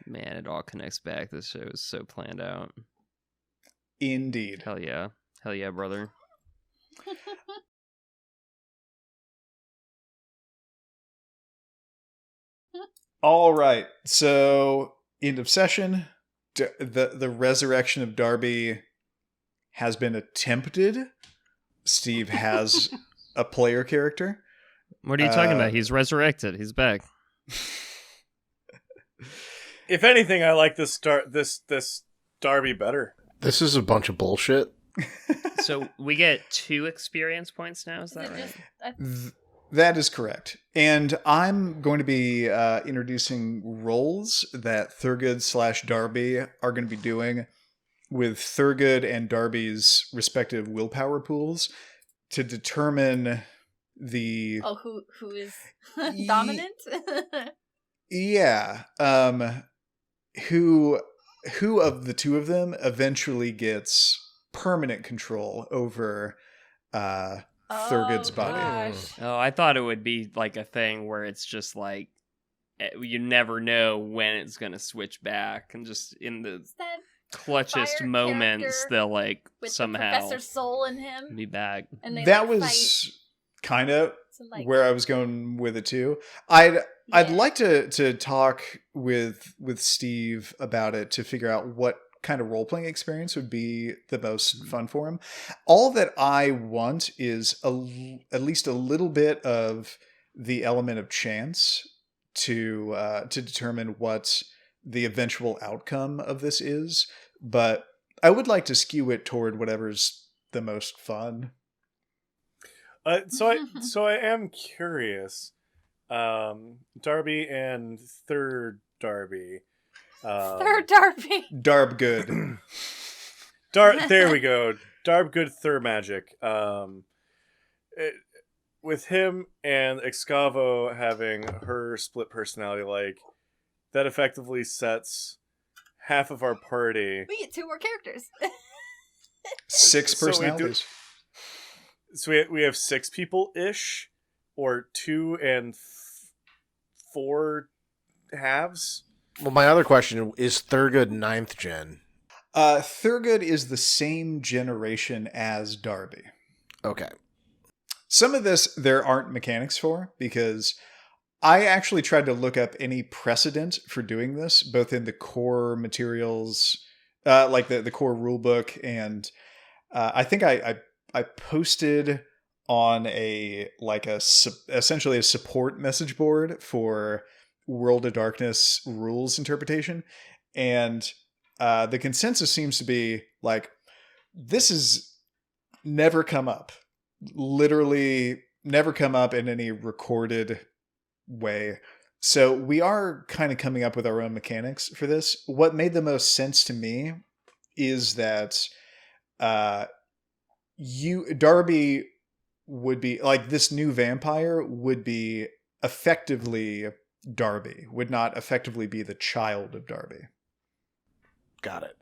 C: Man, it all connects back. This show is so planned out.
A: Indeed.
C: Hell yeah. Hell yeah, brother.
A: All right. So, end of session. The resurrection of Darby has been attempted. Steve has a player character.
C: What are you talking about? He's resurrected. He's back.
E: If anything, I like this Darby better.
B: This is a bunch of bullshit.
C: So we get 2 experience points now, is that right?
A: That is correct. And I'm going to be introducing roles that Thurgood / Darby are going to be doing with Thurgood and Darby's respective willpower pools to determine the...
D: Oh, who is dominant?
A: Yeah. Who of the 2 of them eventually gets permanent control over Thurgood's body?
D: Gosh.
C: Oh, I thought it would be like a thing where it's just like you never know when it's gonna switch back, and just in the
D: It's that
C: clutchest
D: fire
C: moments,
D: character
C: they'll like
D: with
C: somehow
D: the Professor Soul in him,
C: be back.
D: and they
A: That
D: like,
A: was kind of
D: fight to,
A: where I was going with it too. I'd
D: Yeah.
A: like to talk with Steve about it to figure out what kind of role playing experience would be the most fun for him. All that I want is at least a little bit of the element of chance to determine what the eventual outcome of this is. But I would like to skew it toward whatever's the most fun.
E: So I am curious. Darby and third Darby.
D: Third Darby.
A: Darb good.
E: There we go. Darb good third magic. With him and Excavo having her split personality, like that effectively sets half of our party.
D: We get 2 more characters.
A: 6
E: So we do-
A: personalities.
E: So we have 6 people ish, or 2 and 4 halves.
B: Well, my other question is Thurgood 9th gen.
A: Thurgood is the same generation as Darby.
B: Okay.
A: Some of this there aren't mechanics for, because I actually tried to look up any precedent for doing this, both in the core materials, like the core rulebook, and I think I posted on essentially a support message board for World of Darkness rules interpretation, and the consensus seems to be like, this has never come up. Literally never come up in any recorded way. So we are kind of coming up with our own mechanics for this. What made the most sense to me is that Darby would be like, this new vampire would be effectively Darby, would not effectively be the child of Darby.
B: Got it.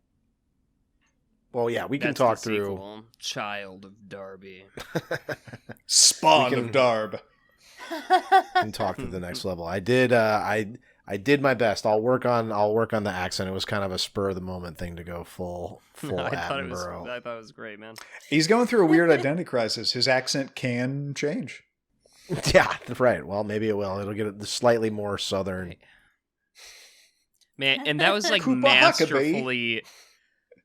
B: Well, yeah, we can
C: That's
B: talk
C: the
B: through.
C: sequel. Child of Darby.
A: Spawn
B: We can-
A: of Darb.
B: And talk to the next level. I did I did my best. I'll work on the accent. It was kind of a spur of the moment thing to go full
C: I thought it
B: Attenborough.
C: was great, man.
A: He's going through a weird identity crisis. His accent can change.
B: Yeah, right. Well, maybe it will. It'll get slightly more southern.
C: Man, and that was like
A: Koopa
C: masterfully.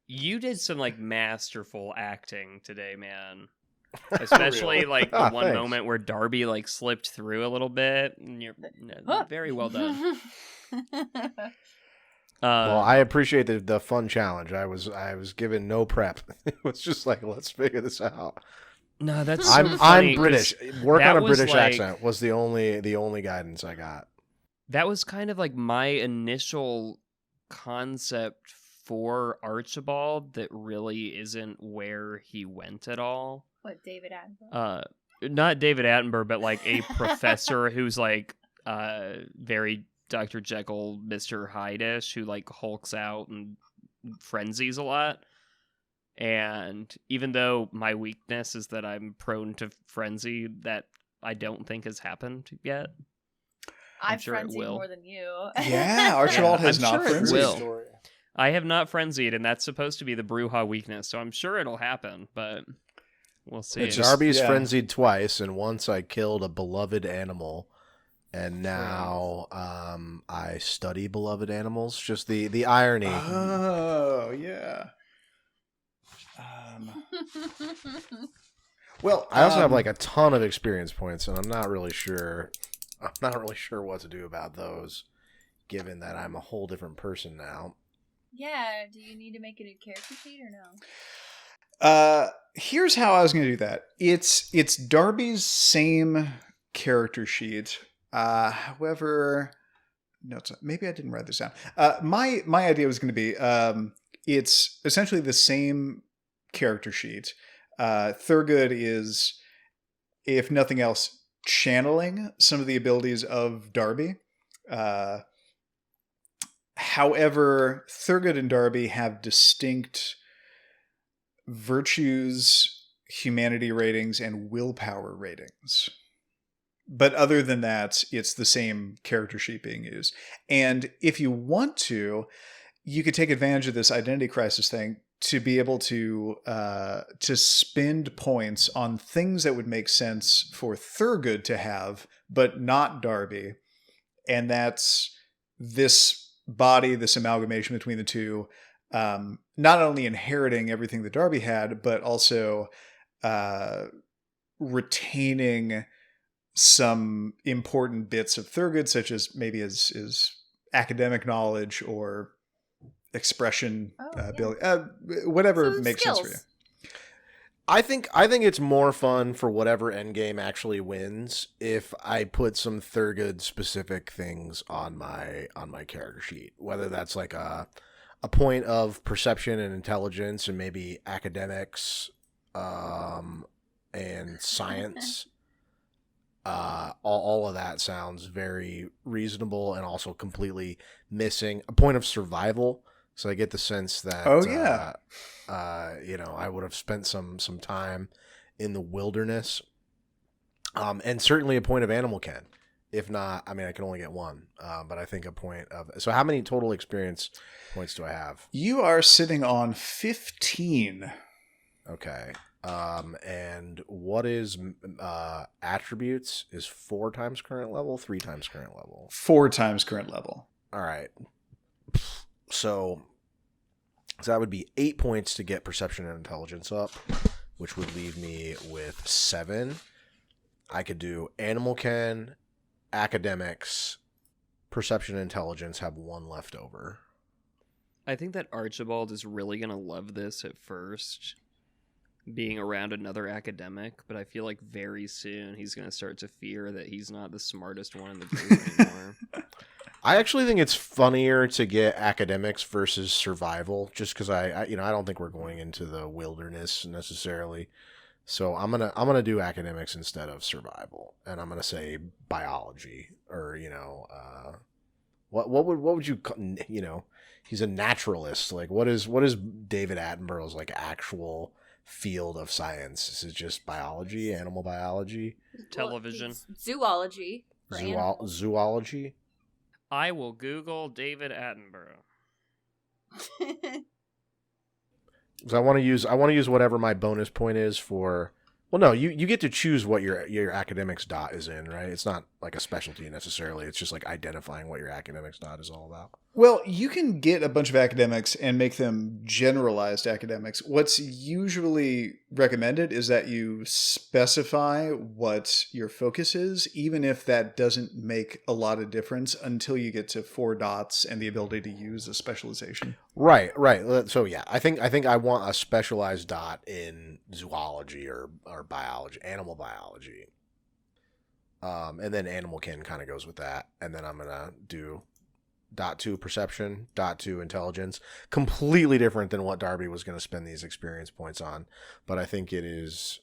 C: You did some like masterful acting today, man. Especially like the one
B: Thanks.
C: moment where Darby like slipped through a little bit. And you're very well done.
B: Well, I appreciate the fun challenge. I was given no prep. It was just like, let's figure this out.
C: No, that's so
B: I'm
C: funny,
B: British.
C: 'cause
B: Work
C: that
B: on a
C: was,
B: British
C: like-
B: accent was the only guidance I got.
C: That was kind of like my initial concept for Archibald that really isn't where he went at all.
D: What, David Attenborough?
C: Not David Attenborough, but like a professor who's like very Dr. Jekyll, Mr. Hyde-ish, who like hulks out and frenzies a lot. And even though my weakness is that I'm prone to frenzy, that I don't think has happened yet.
D: I've
C: sure it
D: frenzied
C: will.
D: more than you.
A: Yeah, Archibald has
C: I'm
A: not
C: sure it
A: frenzied.
C: will. I have not frenzied, and that's supposed to be the Bruja weakness, so I'm sure it'll happen, but we'll see.
A: It's just-
B: Darby's
A: yeah.
B: frenzied twice, and once I killed a beloved animal, and now I study beloved animals. Just the irony.
A: Oh, yeah. Well,
B: I also have like a ton of experience points, and I'm not really sure what to do about those, given that I'm a whole different person now.
D: Yeah, do you need to make a new character sheet or no?
A: Here's how I was going to do that. It's Darby's same character sheet. However, no, maybe I didn't write this down. My idea was going to be it's essentially the same character sheet. Thurgood is, if nothing else, channeling some of the abilities of Darby. However, Thurgood and Darby have distinct virtues, humanity ratings, and willpower ratings. But other than that, it's the same character sheet being used. And if you want to, you could take advantage of this identity crisis thing to be able to spend points on things that would make sense for Thurgood to have, but not Darby. And that's this body, this amalgamation between the two, not only inheriting everything that Darby had, but also retaining some important bits of Thurgood, such as maybe his academic knowledge or expression ability, whatever
D: So
A: makes
D: skills.
A: sense for you.
B: I think it's more fun for whatever endgame actually wins if I put some Thurgood specific things on my character sheet, whether that's like a point of perception and intelligence and maybe academics and science. All of that sounds very reasonable and also completely missing a point of survival. So I get the sense that I would have spent some time in the wilderness, and certainly a point of animal ken. If not, I mean, I can only get one, but I think a point of. So how many total experience points do I have?
A: You are sitting on 15.
B: Okay. And what is attributes is 4 times current level, 3 times current level?
A: 4 times current level.
B: All right. So that would be 8 points to get perception and intelligence up, which would leave me with 7. I could do animal ken, academics, perception and intelligence, have 1 left over.
C: I think that Archibald is really going to love this at first, being around another academic, but I feel like very soon he's going to start to fear that he's not the smartest one in the group anymore.
B: I actually think it's funnier to get academics versus survival, just because I don't think we're going into the wilderness necessarily. So I'm gonna do academics instead of survival, and I'm gonna say biology, or what would you he's a naturalist. Like what is David Attenborough's like actual field of science? Is it just biology, animal biology,
C: Television,
D: zoology,
B: zoology?
C: I will Google David Attenborough.
B: So I want to use whatever my bonus point is for. Well, no, you get to choose what your academics dot is in, right? It's not like a specialty necessarily. It's just like identifying what your academics dot is all about.
A: Well, you can get a bunch of academics and make them generalized academics. What's usually recommended is that you specify what your focus is, even if that doesn't make a lot of difference until you get to 4 dots and the ability to use a specialization.
B: Right. So yeah, I think I want a specialized dot in zoology or biology, animal biology. And then animal kin kind of goes with that. And then I'm gonna do .2 perception, .2 intelligence. Completely different than what Darby was gonna spend these experience points on. But I think it is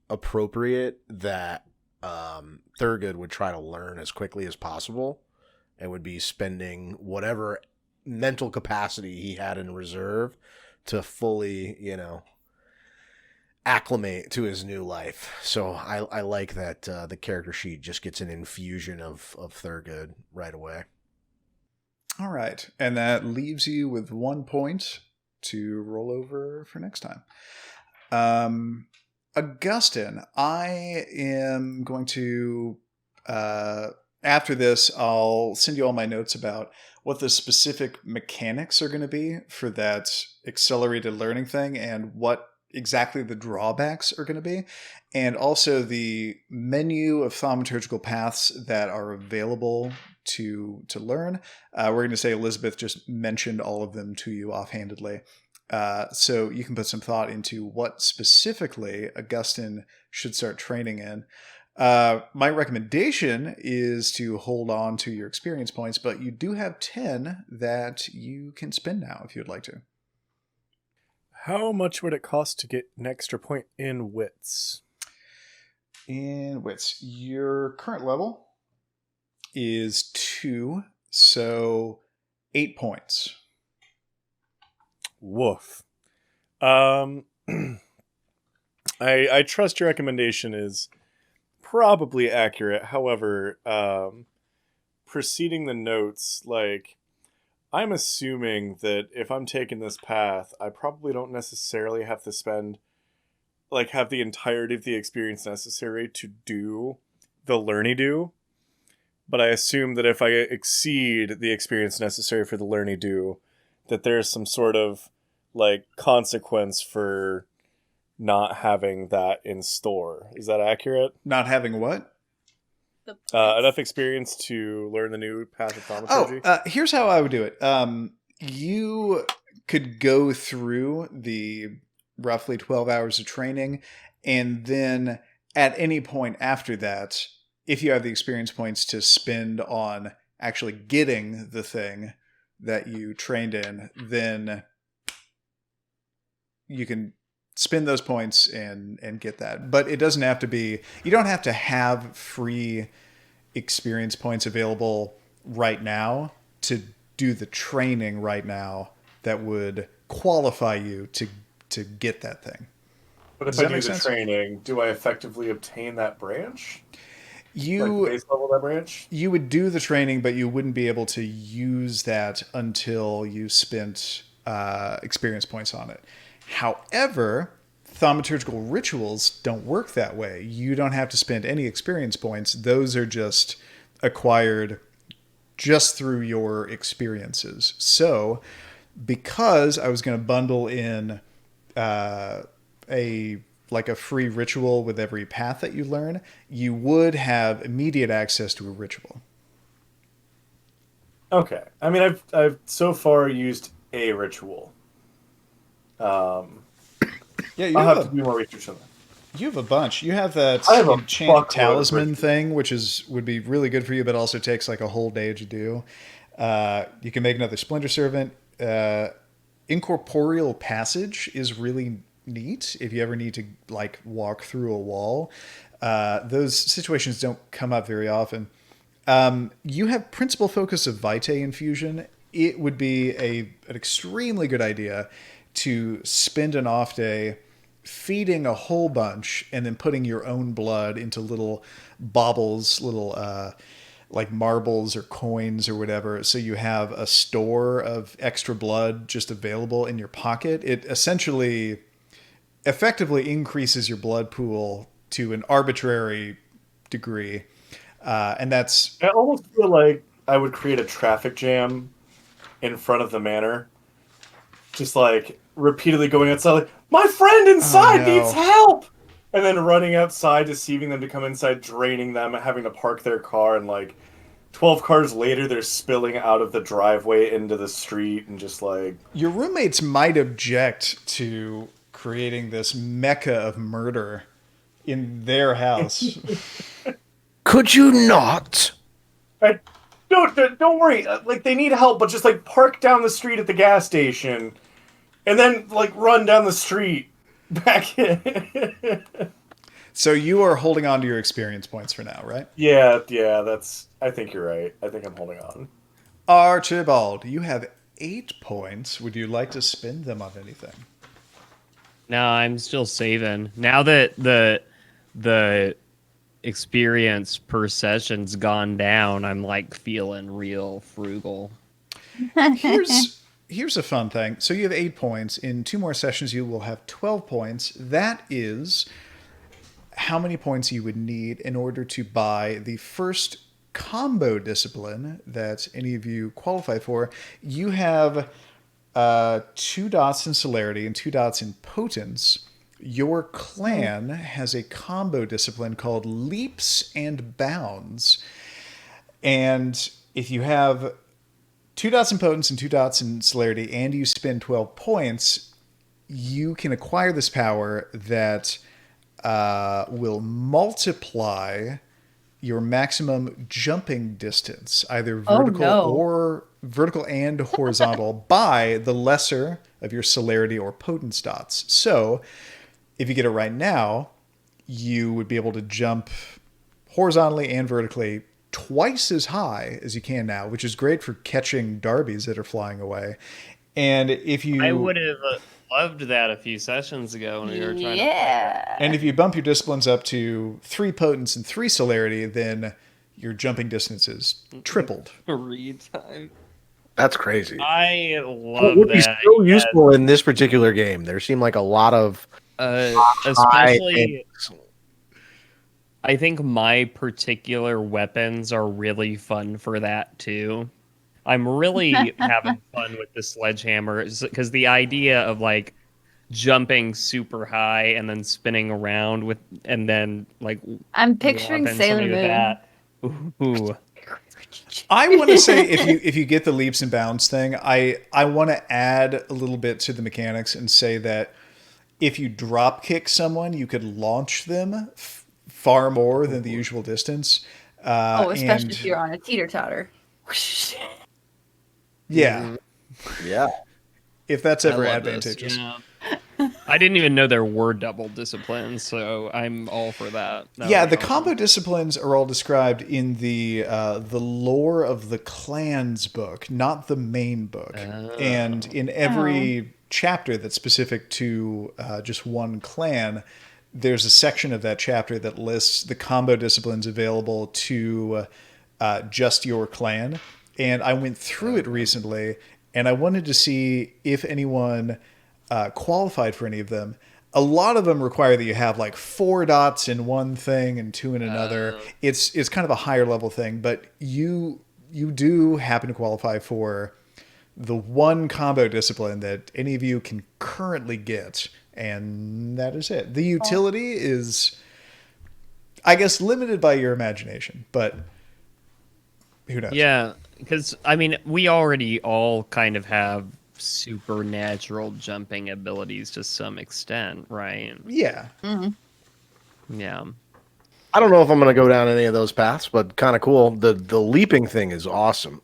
B: appropriate that Thurgood would try to learn as quickly as possible and would be spending whatever mental capacity he had in reserve to fully, acclimate to his new life. So I like that the character sheet just gets an infusion of Thurgood right away.
A: All right. And that leaves you with 1 point to roll over for next time. Augustyn, I am going to, after this, I'll send you all my notes about what the specific mechanics are going to be for that accelerated learning thing and what exactly the drawbacks are going to be, and also the menu of thaumaturgical paths that are available to learn. We're going to say Elizabeth just mentioned all of them to you offhandedly. So you can put some thought into what specifically Augustyn should start training in. My recommendation is to hold on to your experience points, but you do have 10 that you can spend now if you'd like to.
E: How much would it cost to get an extra point in wits?
A: In wits, your current level is 2, so 8 points.
E: Woof. I trust your recommendation is probably accurate. However, preceding the notes, like, I'm assuming that if I'm taking this path, I probably don't necessarily have to spend, like, have the entirety of the experience necessary to do the learny-do. But I assume that if I exceed the experience necessary for the learny-do, that there's some sort of, like, consequence for not having that in store. Is that accurate?
A: Not having what?
E: Enough experience to learn the new path of thaumaturgy?
A: Here's how I would do it. You could go through the roughly 12 hours of training, and then at any point after that, if you have the experience points to spend on actually getting the thing that you trained in, then you can spend those points and get that. But it doesn't have to be, you don't have to have free experience points available right now to do the training right now that would qualify you to get that thing.
E: But if I do the training, do I effectively obtain that branch?
A: You,
E: like base level that branch?
A: You would do the training, but you wouldn't be able to use that until you spent experience points on it. However, thaumaturgical rituals don't work that way. You don't have to spend any experience points. Those are just acquired just through your experiences. So, because I was going to bundle in a free ritual with every path that you learn, you would have immediate access to a ritual.
E: Okay. I mean, I've so far used a ritual.
A: Yeah,
E: I'll have to do more research on that.
A: You have a bunch. You have that enchant talisman thing, which would be really good for you, but also takes like a whole day to do. You can make another Splinter Servant. Incorporeal Passage is really neat if you ever need to like walk through a wall. Those situations don't come up very often. You have Principal Focus of Vitae Infusion. It would be an extremely good idea to spend an off day feeding a whole bunch and then putting your own blood into little baubles, little like marbles or coins or whatever. So you have a store of extra blood just available in your pocket. It effectively increases your blood pool to an arbitrary degree. And that's...
E: I almost feel like I would create a traffic jam in front of the manor. Just like repeatedly going outside like, my friend inside needs help! And then running outside, deceiving them to come inside, draining them, having to park their car, and like 12 cars later, they're spilling out of the driveway into the street, and just like...
A: Your roommates might object to creating this mecca of murder in their house.
B: Could you not?
E: Don't worry. Like, they need help, but just like park down the street at the gas station, and then like run down the street back in.
A: So you are holding on to your experience points for now, right?
E: Yeah. I think you're right. I think I'm holding on.
A: Archibald, you have 8 points. Would you like to spend them on anything?
C: No, I'm still saving. Now that the experience per session's gone down, I'm like feeling real frugal.
A: Here's a fun thing. So you have 8 points. In 2 more sessions, you will have 12 points. That is how many points you would need in order to buy the first combo discipline that any of you qualify for. You have 2 dots in celerity and 2 dots in potence. Your clan has a combo discipline called leaps and bounds. And if you have 2 dots in potence and 2 dots in celerity, and you spend 12 points, you can acquire this power that will multiply your maximum jumping distance, either vertical and horizontal, by the lesser of your celerity or potence dots. So if you get it right now, you would be able to jump horizontally and vertically twice as high as you can now, which is great for catching Darbys that are flying away. And if you...
C: loved that a few sessions ago when we were trying to.
D: Yeah.
A: And if you bump your disciplines up to 3 potence and 3 celerity, then your jumping distance is tripled.
C: Read time.
B: That's crazy.
C: I
B: It
C: love
B: would be
C: that.
B: so useful in this particular game. There seemed like a lot of
C: especially. I think my particular weapons are really fun for that too. I'm really having fun with the sledgehammer because the idea of like jumping super high and then spinning around with and then like
D: I'm picturing
C: whopping
D: Sailor
C: somebody with
D: Moon.
C: that. Ooh.
A: I want to say if you get the leaps and bounds thing, I want to add a little bit to the mechanics and say that if you drop kick someone, you could launch them far more than the usual distance.
D: Especially if you're on a teeter-totter.
A: Yeah.
B: yeah.
A: If that's
C: I
A: ever
C: love this,
A: advantageous.
C: yeah. I didn't even know there were double disciplines, so I'm all for that.
A: Yeah, the combo disciplines are all described in the lore of the clans book, not the main book. And in every chapter that's specific to just one clan, there's a section of that chapter that lists the combo disciplines available to just your clan. And I went through it recently, and I wanted to see if anyone qualified for any of them. A lot of them require that you have like 4 dots in one thing and 2 in another. It's kind of a higher level thing, but you do happen to qualify for the one combo discipline that any of you can currently get, and that is it. The utility is, I guess, limited by your imagination, but who knows?
C: Yeah, because I mean, we already all kind of have supernatural jumping abilities to some extent, right?
A: Yeah.
C: Yeah.
B: I don't know if I'm going to go down any of those paths, but kind of cool. The leaping thing is awesome.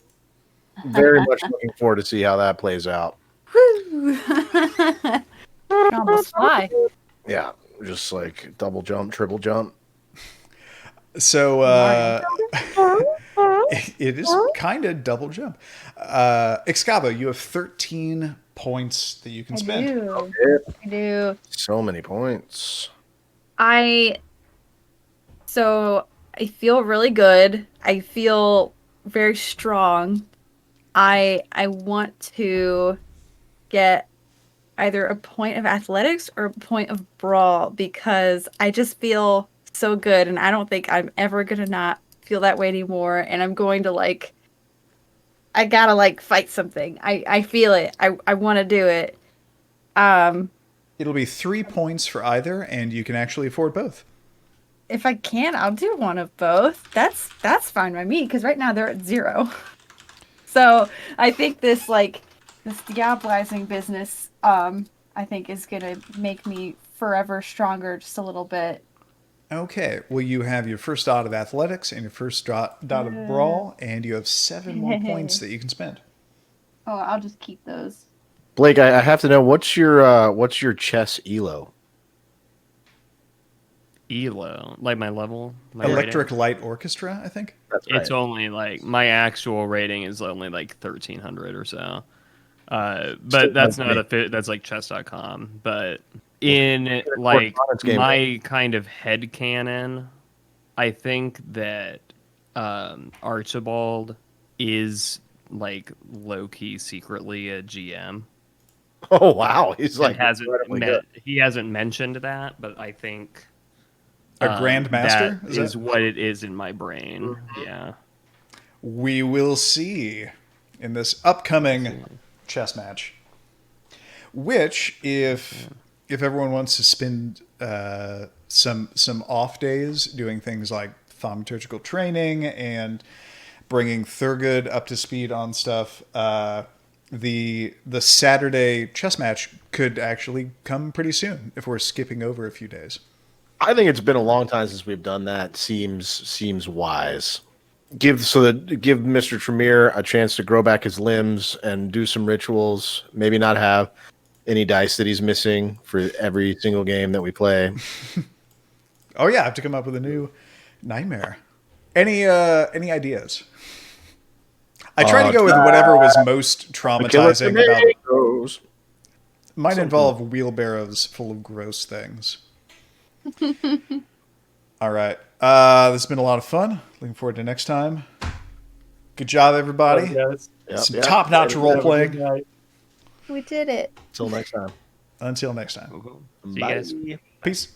B: Very much looking forward to see how that plays out.
D: Woo! Almost fly.
B: Yeah, just like double jump, triple jump.
A: So it is kind of double jump. Excavo, you have 13 points that you can spend.
D: I do.
B: So many points.
D: So I feel really good. I feel very strong. I want to get either a point of athletics or a point of brawl because I just feel so good, and I don't think I'm ever gonna not feel that way anymore. And I'm going to I gotta fight something. I feel it. I want to do it.
A: It'll be 3 points for either, and you can actually afford both.
D: If I can, I'll do one of both. That's fine by me because right now they're at 0. So I think this diablerizing business, I think is gonna make me forever stronger just a little bit.
A: Okay, well, you have your first dot of athletics and your first dot of brawl, and you have 7 more points that you can spend.
D: Oh, I'll just keep those.
B: Blake, I have to know what's your chess elo?
C: Elo, like my level, my
A: Electric
C: rating?
A: Light Orchestra, I think.
B: That's right.
C: It's only my actual rating is only 1,300 or so. But that's not that's like chess.com. But in my kind of headcanon, I think that Archibald is low key secretly a GM.
B: Oh wow, he's
C: He hasn't mentioned that, but I think
A: A grandmaster
C: that is what it is in my brain. Yeah.
A: We will see in this upcoming chess match. Which, if everyone wants to spend some off days doing things like thaumaturgical training and bringing Thurgood up to speed on stuff, the Saturday chess match could actually come pretty soon if we're skipping over a few days.
B: I think it's been a long time since we've done that. Seems wise. Give Mr. Tremere a chance to grow back his limbs and do some rituals. Maybe not have any dice that he's missing for every single game that we play.
A: Oh yeah, I have to come up with a new nightmare. Any ideas? I tried to go with whatever was most traumatizing about. might involve wheelbarrows full of gross things. All right. This has been a lot of fun. Looking forward to next time. Good job, everybody. Some top-notch role-playing.
D: We did it.
B: Until next time.
A: Until next time.
C: See you guys.
A: Peace.